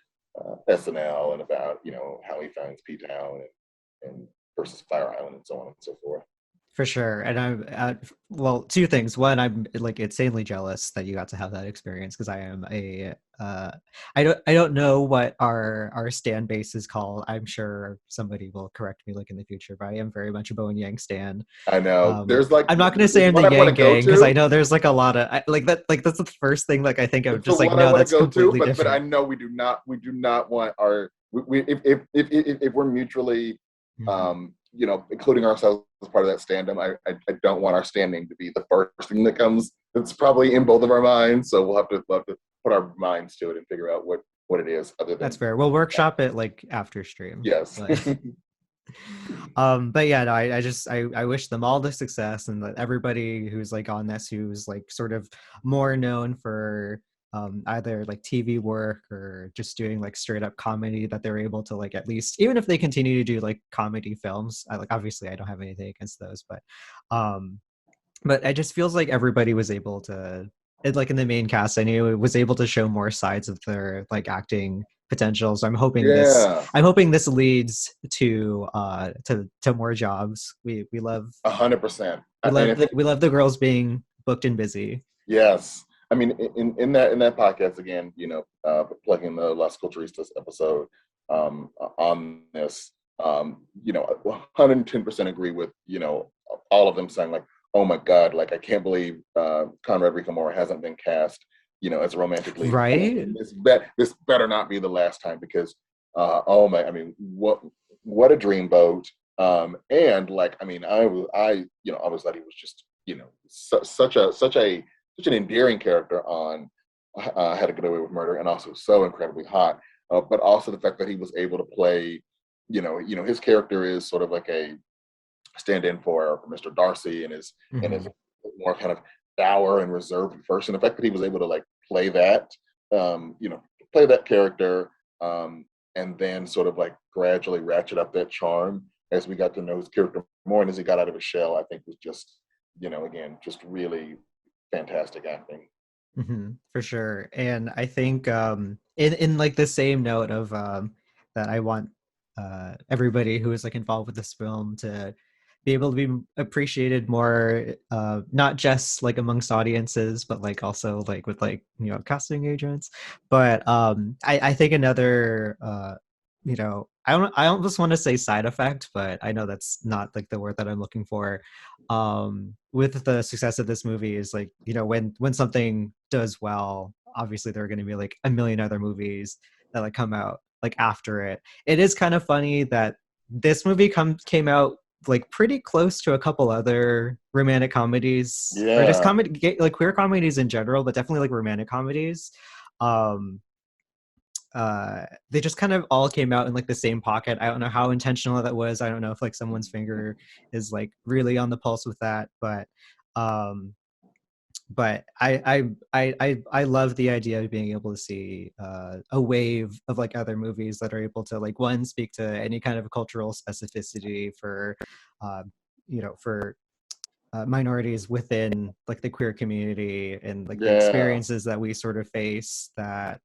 SNL, and about how he finds P Town, and versus Fire Island, and so on and so forth. For sure. And I'm well, two things. One, I'm like insanely jealous that you got to have that experience, because I am a I don't know what our stan base is called. I'm sure somebody will correct me like in the future, but I am very much a Bowen Yang stan. I know Um there's like I'm not going to say there's I'm the one I want Yang to go gang, because I to. know there's like a lot of like that, like that's the first thing like I think of, It's the just like one I no, want to that's go to, completely but I different. know we do not want our we if we're mutually Mhm. including ourselves as part of that standum, I don't want our standing to be the first thing that comes. It's probably in both of our minds, so we'll have to put our minds to it and figure out what it is, other That's than fair. We'll workshop it like after stream. yes. But but yeah, no, I wish them all the success, and that everybody who's like on this, who's like sort of more known for either like TV work or just doing like straight up comedy, that they're able to like, at least even if they continue to do like comedy films, I like, obviously I don't have anything against those, um but it just feels like everybody was able to, like in the main cast, I knew it was able to show more sides of their like acting potential. So Yeah, I'm hoping this leads to more jobs. We love 100%. we And I love think we love the girls being booked and busy. yes. I mean, in that podcast again, plugging the Las Culturistas episode on this, 110% agree with all of them saying like, oh my god, like I can't believe Conrad Ricamora hasn't been cast, as a romantic lead. Right. This better not be the last time, because oh my, I mean, what a dreamboat. And like, I mean, I always thought he was just, such an endearing character on How to Get Away with Murder, and also so incredibly hot. But also the fact that he was able to play, his character is sort of like a stand-in for Mr. Darcy, and is Hmm. more kind of dour and reserved at first. And the fact that he was able to like play that, you know, play that character, and then sort of like gradually ratchet up that charm as we got to know his character more, and as he got out of his shell, I think was just, again, just really fantastic acting. Hmm. For sure. And I think in like the same note of that I want everybody who is like involved with this film to be able to be appreciated more, not just like amongst audiences, but like also like with like, casting agents. But I think another I almost want to say side effect, but I know that's not like the word that I'm looking for, with the success of this movie is like, when something does well, obviously there are going to be like a million other movies that like come out like after it. It is kind of funny that this movie came out like pretty close to a couple other romantic comedies, or just Yeah, like queer comedies in general, but definitely like romantic comedies. um they just kind of all came out in like the same pocket. I don't know how intentional that was. I don't know if like someone's finger is like really on the pulse with that, um but I love the idea of being able to see a wave of like other movies that are able to like, one, speak to any kind of cultural specificity for uh, for minorities within like the queer community, and like the yeah, experiences that we sort of face that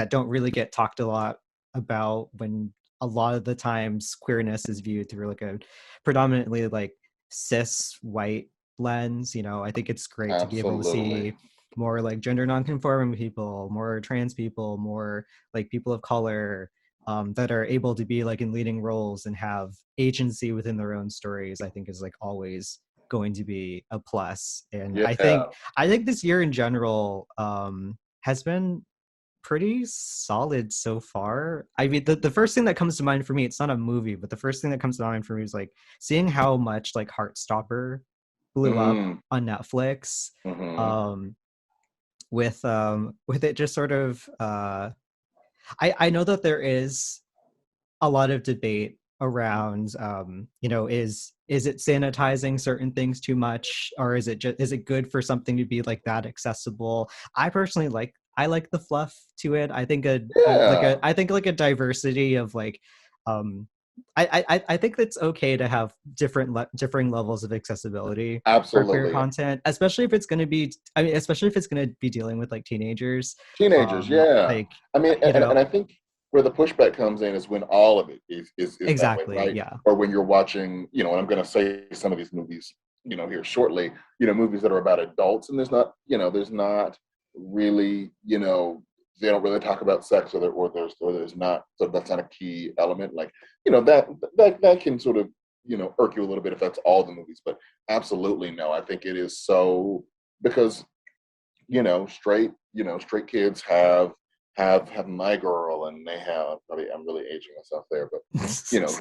don't really get talked a lot about, when a lot of the times queerness is viewed through like a predominantly like cis white lens. I think it's great to be able to absolutely. see more like gender nonconforming people, more trans people, more like people of color, that are able to be like in leading roles and have agency within their own stories. I think is like always going to be a plus. And I think Yeah, I think this year in general has been pretty solid so far. I mean, the first thing that comes to mind for me, it's not a movie, but the first thing that comes to mind for me is like seeing how much like Heartstopper blew up mm, on Netflix, hmm, um with it just sort of I know that there is a lot of debate around, is it sanitizing certain things too much, or is it good for something to be like that accessible? I personally like the fluff to it. I think yeah, I think like a diversity of like, um I think it's okay to have differing levels of accessibility for queer absolutely. content, especially if it's going to be, I mean, especially if it's going to be dealing with like teenagers. Teenagers, yeah. Like, I mean, you and know, I think where the pushback comes in is when all of it is that way, exactly, right? yeah. Or when you're watching, and I'm going to say some of these movies, here shortly, movies that are about adults, and there's not really, they don't really talk about sex, or there's not, so that's not a key element. Like, that can sort of, irk you a little bit if that's all the movies, but absolutely no. I think it is so, because straight kids have My Girl, and they have, probably, I'm really aging myself there, but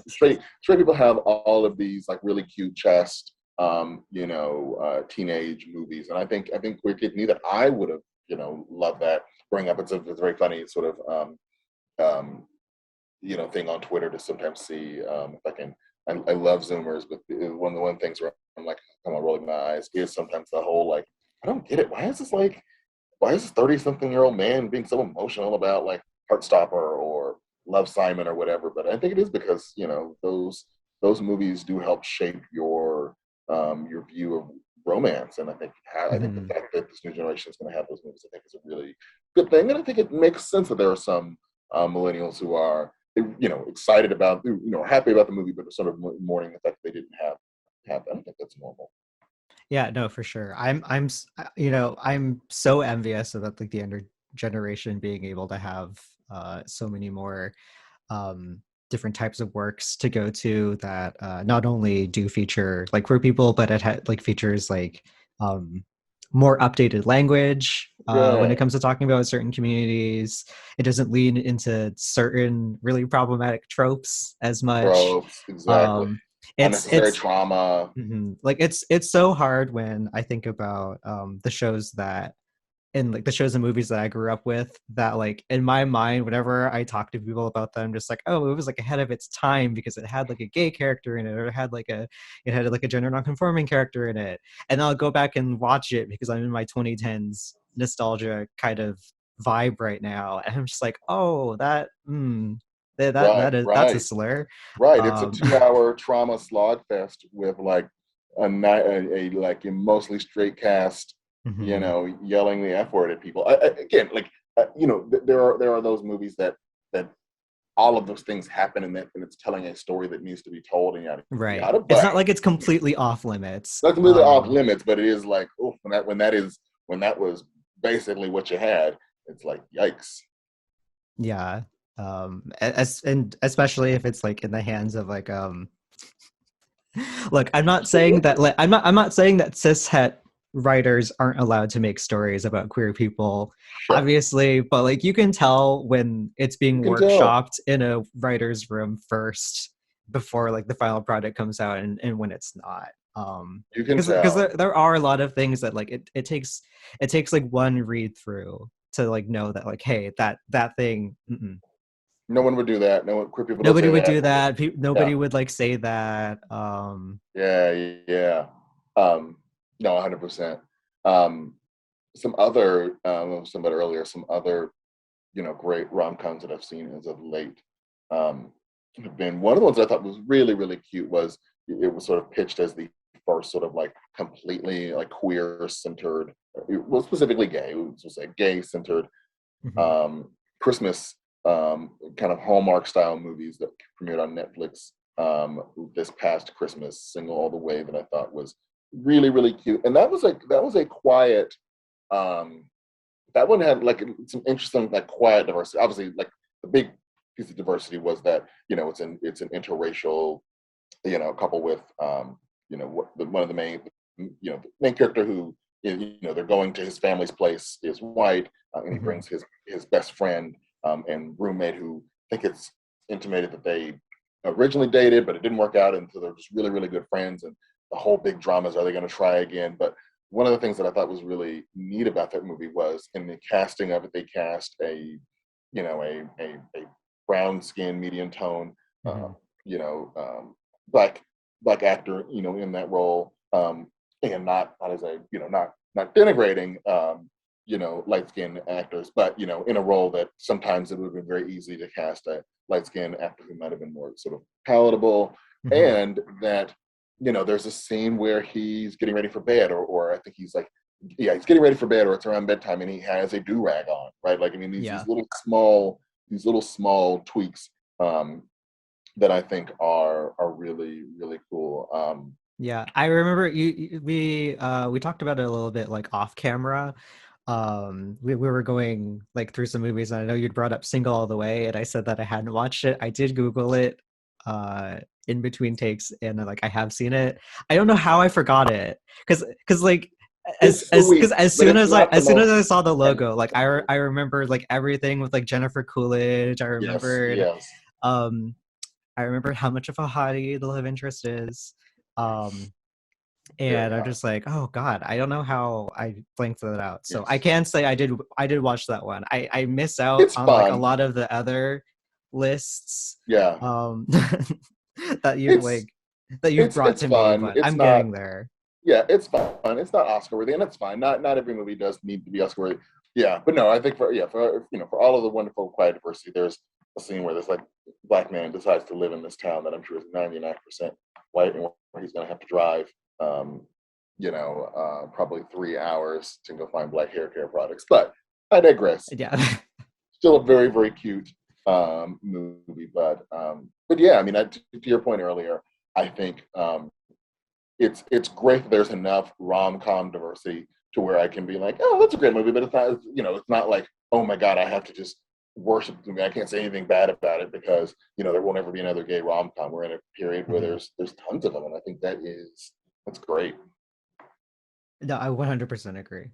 straight people have all of these like really cute chest, teenage movies, and I think queer kids knew that. I would have, loved that growing up. It's a very funny sort of, um, thing on Twitter to sometimes see, if I can. I love Zoomers, but one of the one things where I'm like, come on, rolling my eyes, is sometimes the whole like, I don't get it. Why is this 30 something year old man being so emotional about like Heartstopper or Love Simon or whatever? But I think it is because, those movies do help shape your view of romance. And I think the Mhm. fact that this new generation is going to have those movies, I think, is a really good thing. And I think it makes sense that there are some millennials who are, excited about, happy about the movie, but are sort of mourning the fact that they didn't have that. I think that's normal. Yeah, no, for sure. I'm so envious about like the younger generation being able to have so many more um different types of works to go to that not only do feature like queer people, but it like features um more updated language when it Yeah. comes to talking about certain communities. It doesn't lean into certain really problematic tropes as much. Tropes, exactly. Um, Unnecessary it's trauma. like it's so hard when I think about the shows that and like the shows and movies that I grew up with that like in my mind, whenever I talk to people about them, just like, oh, it was like ahead of its time because it had like a gay character in it, or it had like a gender nonconforming character in it. And I'll go back and watch it because I'm in my 2010s nostalgia kind of vibe right now. And I'm just like, oh, Right, that's a right, slur. right. It's a Um 2 hour trauma slog fest with like a like a mostly straight cast, mhm. yelling the F word at people. Again, like there are those movies that all of those things happen and it's telling a story that needs to be told and yada Right. yada. It's not But like it's completely off limits. not completely off limits, but it is like, oh, when that was basically what you had, it's like yikes. Yeah. And especially if it's like in the hands of like look, Absolutely. I'm not saying that cishet writers aren't allowed to make stories about queer people, Sure. obviously, but like you can tell when it's You being can tell. workshopped in a writer's room first before like the final product comes out and when it's not. You can Because tell. there are a lot of things that like it takes like one read through to like know that like hey that thing No one would do that. No one, queer people don't nobody say would that. do that. Yeah. Nobody would like say that. Yeah, yeah. No, 100%. Um, some other, somebody earlier, some other, great rom-coms that I've seen as of late have been one of the ones I thought was really, really cute was it was sort of pitched as the first sort of like completely like queer centered, well, specifically gay. It was a gay centered Mhm. um, Christmas kind of Hallmark style movies that premiered on Netflix this past Christmas, Single All the Way, that I thought was really really cute. And that was a quiet. Um, that one had like some interesting like quiet diversity. Obviously, like the big piece of diversity was that it's an interracial couple with one of the main the main character who they're going to his family's place is white, and he Mhm. brings his best friend and roommate who I think it's intimated that they originally dated but it didn't work out, and so they're just really really good friends, and the whole big drama is, are they going to try again? But one of the things that I thought was really neat about that movie was in the casting of it, they cast a brown skin medium tone uh, Mhm. you know black black actor, in that role, and not as a not denigrating, light skinned actors, but in a role that sometimes it would have been very easy to cast a light skinned actor who might have been more sort of palatable, Mhm. and that there's a scene where he's getting ready for bed, or I think he's like, yeah, he's getting ready for bed, or it's around bedtime, and he has a do rag on, right? Like, I mean, these Yeah. these little small tweaks that I think are really really cool. Yeah. I remember we talked about it a little bit like off camera. We were going like through some movies and I know you'd brought up Single All the Way and I said that I hadn't watched it. I did Google it uh in between takes and like I have seen it. I don't know how I forgot it because like It's sweet, as but soon it's as I not the most. I saw the And logo like I remembered like everything with like Jennifer Coolidge. yes, yes, Um I remembered how much of a hottie the love interest is. Um very and I'm hot. just like, oh God, I don't know how I blanked that out. So I Yes, can say I did watch that one. I miss out it's on like a fun. lot of the other lists Yeah, um that you've it's like that you've brought it's to me, fun. but It's I'm not. getting there. Yeah, it's fun. It's not Oscar worthy, and it's fine. Not every movie does need to be Oscar worthy. Yeah, but no, I think for all of the wonderful quiet diversity, there's a scene where this like black man decides to live in this town that I'm sure is 99% white, and where he's going to have to drive, probably 3 hours to go find black hair care products. But I digress. Yeah. Still a very very cute movie, but yeah, I mean, to your point earlier, I think it's great that there's enough rom-com diversity to where I can be like, oh, that's a great movie, but it's not like, oh my god, I have to just worship the movie. I can't say anything bad about it because there will never be another gay rom-com. We're in a period where Mhm. there's tons of them, and I think that's great. No, I 100% agree.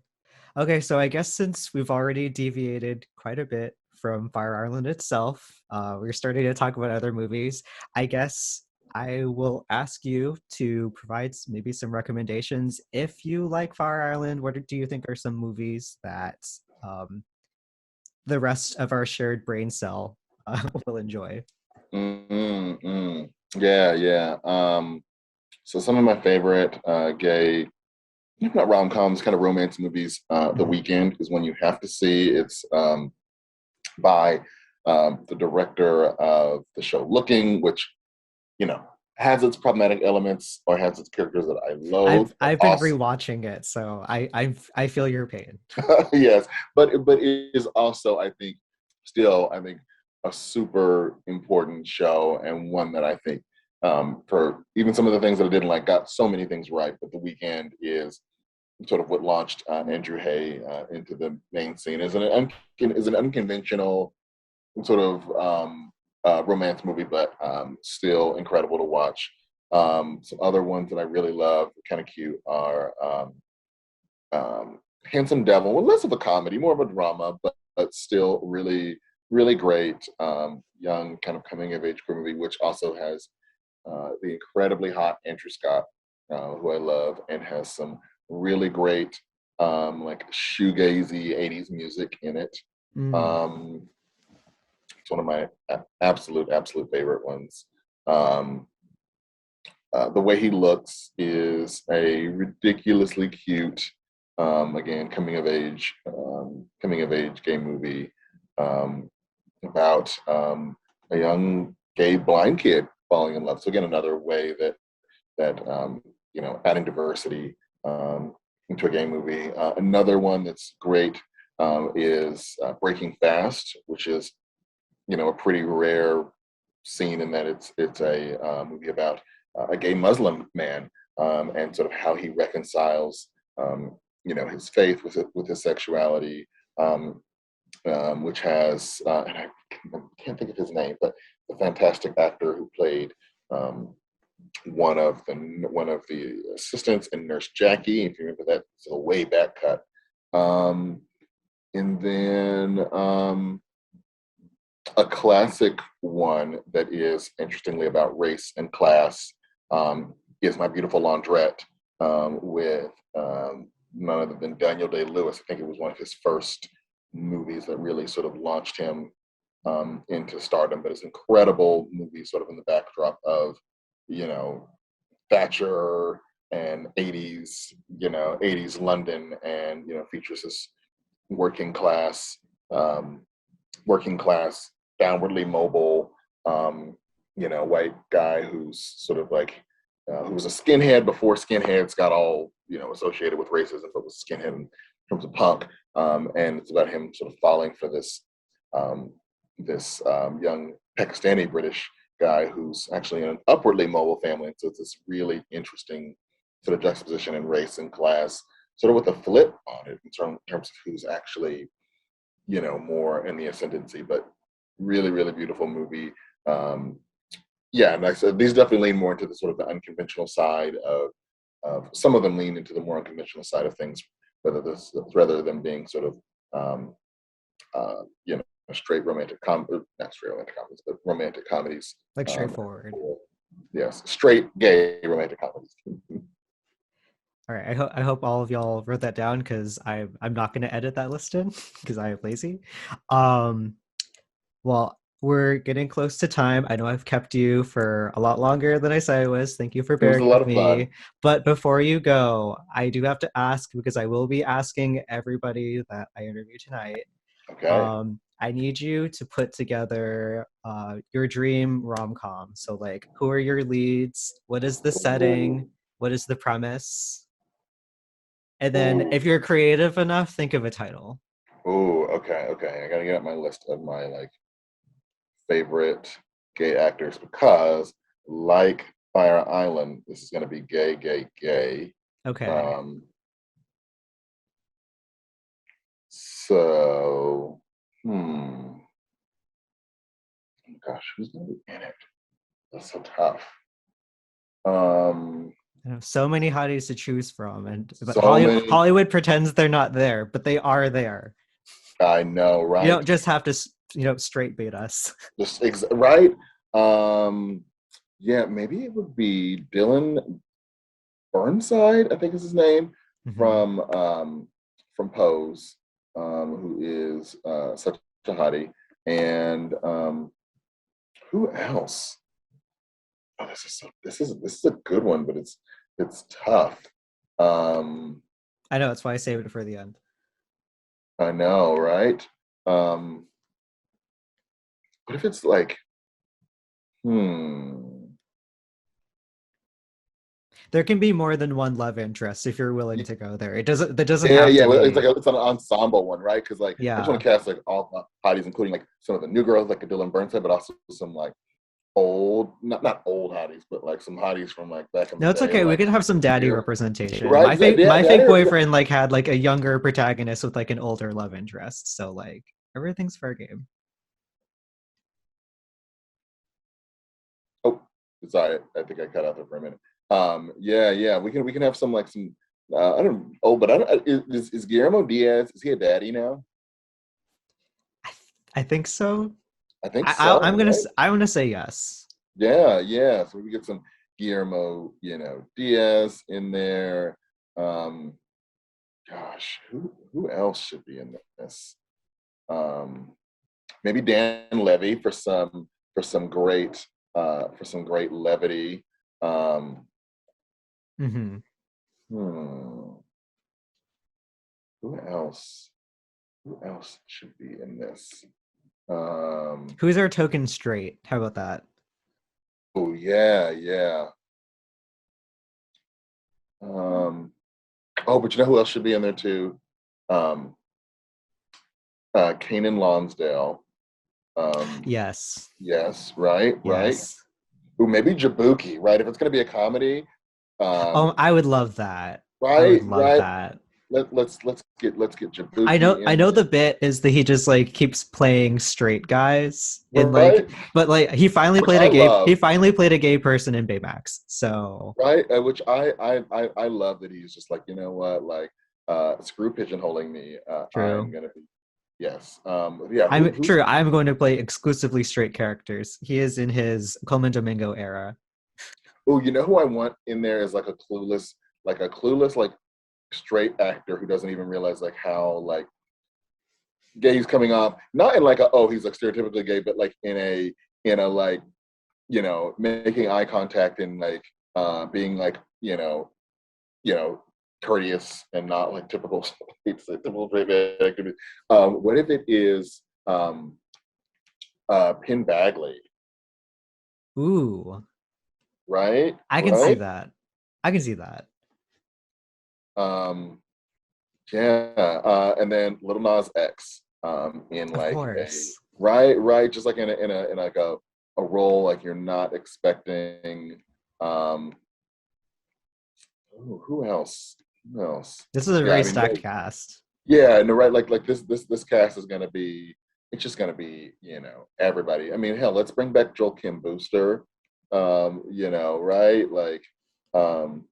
Okay, so I guess since we've already deviated quite a bit from Fire Island itself, we're starting to talk about other movies. I guess I will ask you to provide maybe some recommendations. If you like Fire Island, what do you think are some movies that um, the rest of our shared brain cell will enjoy? Mm-hmm. Yeah, yeah. So some of my favorite gay, not rom-coms, kind of romance movies. The Mhm. Weekend is one you have to see. It's by the director of the show Looking, which you know has its problematic elements or has its characters that I loathe, but I've been also rewatching it, so I feel your pain. yes, but it is also I think a super important show and one that I think for even some of the things that I didn't like got so many things right. But The Weekend is sort of what launched Andrew Hay into the main scene as is an unconventional sort of romance movie, but still incredible to watch. Some other ones that I really love, kind of cute, are Handsome Devil. Well, less of a comedy, more of a drama, but still really, really great. Young kind of coming of age movie, which also has the incredibly hot Andrew Scott, who I love, and has some really great like shoegazy '80s music in it. Mm. Um, it's one of my absolute favorite ones. Um, the way he looks is a ridiculously cute, again, coming of age gay movie about a young gay blind kid falling in love. So again, another way that adding diversity into a gay movie. Another one that's great is Breaking Fast, which is a pretty rare scene in that it's a movie about a gay Muslim man and sort of how he reconciles his faith with his sexuality, um, which has and I can't think of his name, but the fantastic actor who played um, one of the assistants in Nurse Jackie. If you remember that, it's a way back cut. Um, and then a classic one that is interestingly about race and class is My Beautiful Laundrette with none other than Daniel Day-Lewis. I think it was one of his first movies that really sort of launched him into stardom. But it's an incredible movie, sort of in the backdrop of, you know, Thatcher and 80s London, and features this working class um, working class, downwardly mobile, white guy who's sort of like who was a skinhead before skinheads got all associated with racism, but was a skinhead in terms of punk. And it's about him sort of falling for um, this young Pakistani British guy who's actually in an upwardly mobile family. And so it's this really interesting sort of juxtaposition in race and class, sort of with a flip on it in terms of who's actually more in the ascendancy. But really, really beautiful movie. Yeah, and like I said, these definitely lean more into the sort of the unconventional side of some of them lean into the more unconventional side of things, rather than being sort of straight not straight romantic comedies, but romantic comedies. Like straightforward. Or, yes, straight gay romantic comedies. All right, I hope all of y'all wrote that down because I'm not going to edit that list in because I am lazy. Um, well, we're getting close to time. I know I've kept you for a lot longer than I said I was. Thank you for It was a bearing lot with of fun. me. But before you go, I do have to ask because I will be asking everybody that I interview tonight. Okay. I need you to put together your dream rom-com. So, like, who are your leads? What is the setting? Ooh. What is the premise? And then Ooh. if you're creative enough, think of a title. Ooh. Okay. Okay. I gotta get up my list of my like favorite gay actors because, like Fire Island, this is going to be gay, gay, gay. Okay. Um, so, gosh, who's going to be in it? That's so tough. Um, I know, so many hotties to choose from, but So many. Hollywood pretends they're not there, but they are there. I know, You right? don't just have to, straight bait us. Right. Um, yeah, maybe it would be Dylan Burnside, I think is his name, Hmm. from Pose, who is such a hottie, and who else? Oh, this is a good one, but it's tough. Um, I know, that's why I saved it for the end. I know, right? Um, what if it's like, hmm, There can be more than one love interest if you're willing to go there. That doesn't yeah, have to yeah. Well, it's like be. it's an ensemble one, right? Because like I just want Yeah. to cast like all hotties, including like some of the new girls, like a Dylan Burnside, but also some like old, not old hotties, but like some hotties from like back in the No, it's day, okay. We like can have some daddy here, representation. right? My That fake area, boyfriend like had like a younger protagonist with like an older love interest. So like everything's fair game. oh, sorry, I think I cut out there for a minute. Yeah, yeah, we can have some like some. I don't. Oh, but I don't. Is Guillermo Diaz? Is he a daddy now? I think so. I think so, right? I'm gonna say yes. Yeah, yeah. So we get some Guillermo, Diaz in there. Um, gosh, who else should be in this? Um, maybe Dan Levy for some great levity. Um, Hmm. hmm, who else? Who else should be in this? Um, Who's our token straight? How about that? oh yeah, yeah. Oh, but you know who else should be in there too? Um, Kanan Lonsdale. Um, Yes. yes, right, right. Yes. Ooh, maybe Jabuki, right? If it's gonna be a comedy, Oh, um, I would love that. I would right, love right. that. Let's get Jabuki I in know there, the bit is that he just like keeps playing straight guys in like, right? but like Which I he love, finally played a gay person in Baymax. So right? Which I love that he's just like, you know what, like, screw pigeonholing me. I'm true. gonna be yes. Yeah. Who's I'm going to play exclusively straight characters. He is in his Coleman Domingo era. oh, you know who I want in there is like a clueless, like straight actor who doesn't even realize like how like gay he's coming off. Not in like a oh he's like stereotypically gay, but like in a like making eye contact and like being like you know courteous and not like typical typical straight man. What if it is Pin Bagley, Ooh, right? I can see Right? that. I can see that. Um, Yeah, and then Little Nas X in Of like a course. right, just like in like a role like you're not expecting. Um, who else? Who else? This is a Yeah, very I mean, stacked cast. yeah, no, right, like this cast is gonna be. It's just gonna be everybody. I mean, hell, let's bring back Joel Kim Booster. Right, like um,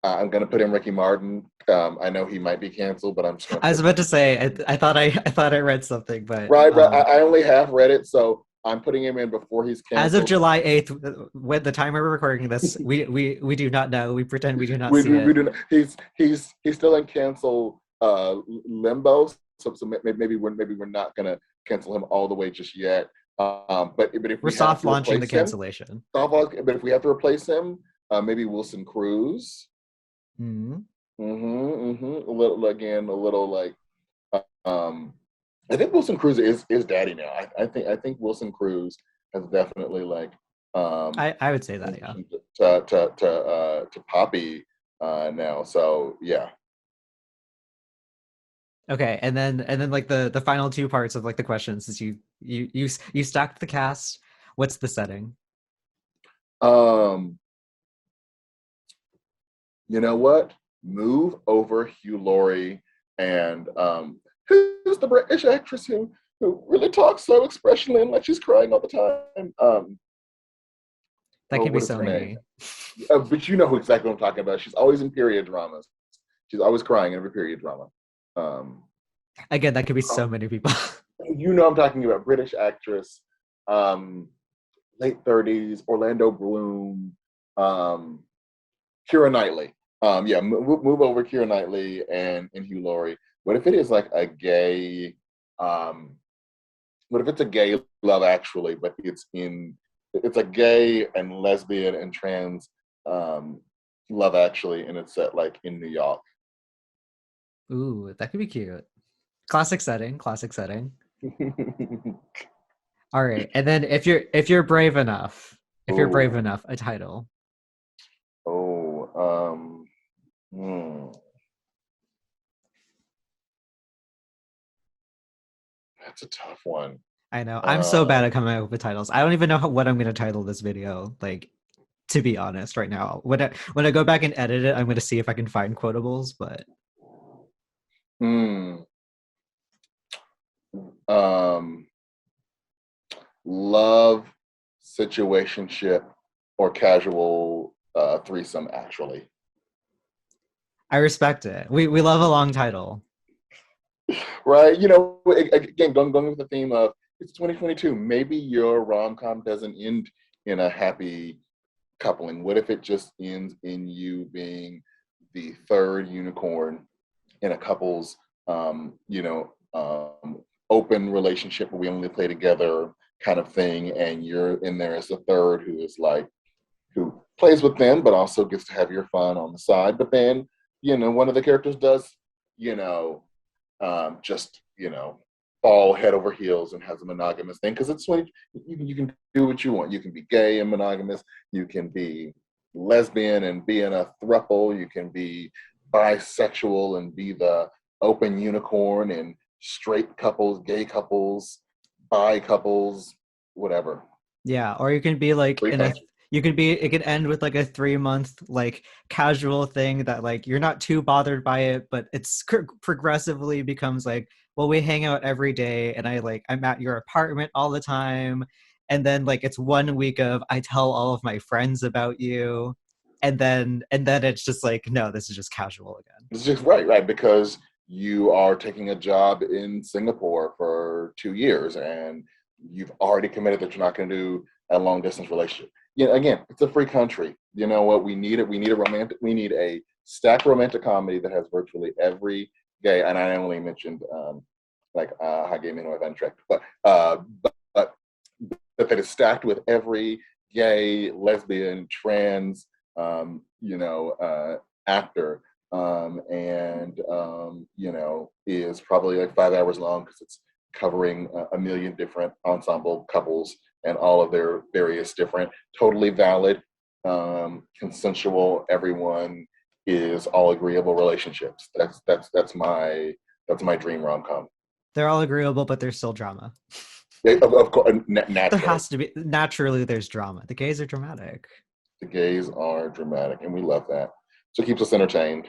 I'm gonna put in Ricky Martin. I know he might be canceled, but I'm just gonna I was put about to say I thought I read something, but right. I only have read it, so I'm putting him in before he's as of canceled. July 8th, when the time we're recording this, we do not know. We pretend we do not see We it. do not, he's still in cancel limbo. So maybe we're not gonna cancel him all the way just yet. But if We're we have soft to launching the replace him, cancellation. but if we have to replace him, maybe Wilson Cruz. Hmm. A little again, a little like um, I think Wilson Cruz is daddy now. I think Wilson Cruz has definitely like I would say that, yeah. transitioned to Poppy now. So yeah. Okay, and then like the final two parts of like the questions is you stacked the cast. What's the setting? Um, you know what? Move over Hugh Laurie and who's the British actress who really talks so expressionally and like she's crying all the time. That Oh, can be what is so her name? many. But you know who exactly what I'm talking about. She's always in period dramas. She's always crying in every period drama. Um, Again, that could be so oh, many people. you know I'm talking about British actress, um, late 30s, Orlando Bloom, um, Keira Knightley. Yeah, move over Keira Knightley and Hugh Laurie. What if it is like a gay? Um, what if it's a gay Love Actually, but it's a gay and lesbian and trans um, Love Actually, and it's set like in New York. Ooh, that could be cute. Classic setting, classic setting. All right. And then if you're brave enough, if you're brave Oh, enough, a title. oh, hmm, that's a tough one. I know. I'm so bad Um, at coming up with titles. I don't even know what I'm gonna title this video. Like, to be honest, right now. When I go back and edit it, I'm gonna see if I can find quotables, but hmm, um, love, situationship, or casual threesome. Actually, I respect it. We love a long title. right? You know, again, going with the theme of it's 2022. Maybe your rom com doesn't end in a happy coupling. What if it just ends in you being the third unicorn in a couple's, open relationship where we only play together kind of thing, and you're in there as the third who is like who plays with them, but also gets to have your fun on the side. But then, one of the characters does, you know, just fall head over heels and has a monogamous thing because it's when you can do what you want. You can be gay and monogamous. You can be lesbian and be in a throuple. You can be bisexual and be the open unicorn and straight couples, gay couples, bi couples, whatever. Yeah, or you can be like Free in a country. you could be it could end with like a 3 month like casual thing that like you're not too bothered by it, but it's progressively becomes like, well, we hang out every day and I'm at your apartment all the time, and then like it's 1 week of I tell all of my friends about you, and then it's just like, no, this is just casual again. It's just right, because you are taking a job in Singapore for 2 years and you've already committed that you're not going to do a long distance relationship. Again, it's a free country. You know what? We need it. We need a stacked romantic comedy that has virtually every gay, and I only mentioned like how gay men are unattractive, but that is stacked with every gay, lesbian, trans, actor, is probably like 5 hours long because it's covering a million different ensemble couples and all of their various different, totally valid, consensual. Everyone is all agreeable relationships. That's my dream rom com. They're all agreeable, but there's still drama. Of course, There naturally, has to be, naturally there's drama. The gays are dramatic. the gays are dramatic, and we love that. So it keeps us entertained.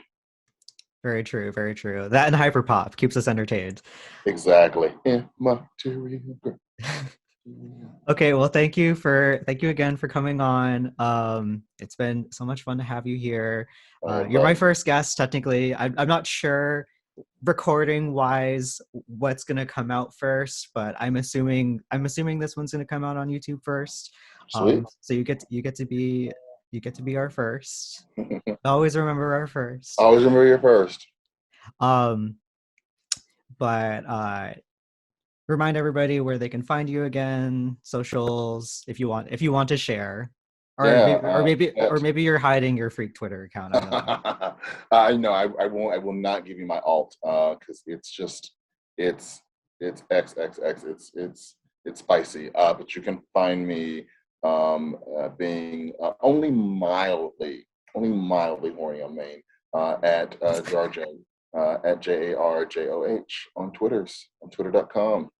Very true, very true. That and hyperpop keeps us entertained. Exactly. Immaterial. Okay, well, thank you again for coming on. It's been so much fun to have you here. I You're my love you. first guest, technically. I'm not sure recording wise what's gonna come out first, but I'm assuming this one's gonna come out on YouTube first. Sweet. So you get to be our first. Always remember our first. Always remember your first. Um, but remind everybody where they can find you again, socials, if you want to share, or Yeah. maybe or maybe or maybe you're hiding your freak Twitter account. I don't know. I know. I won't. I will not give you my alt because it's just it's it's XXX. It's spicy. But you can find me being only mildly horny on main at Jarjo at JARJOH on Twitter.com.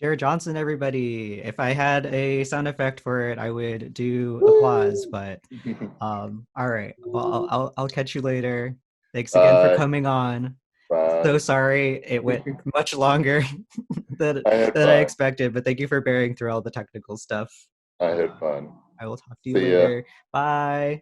Jared Johnson, everybody. If I had a sound effect for it, I would do applause. Woo! But all right. Well, I'll catch you later. Thanks again for Bye. coming on. So Bye. sorry it went much longer than I had than I fun. expected, but thank you for bearing through all the technical stuff. I had fun. I will talk to you See ya. later. Bye.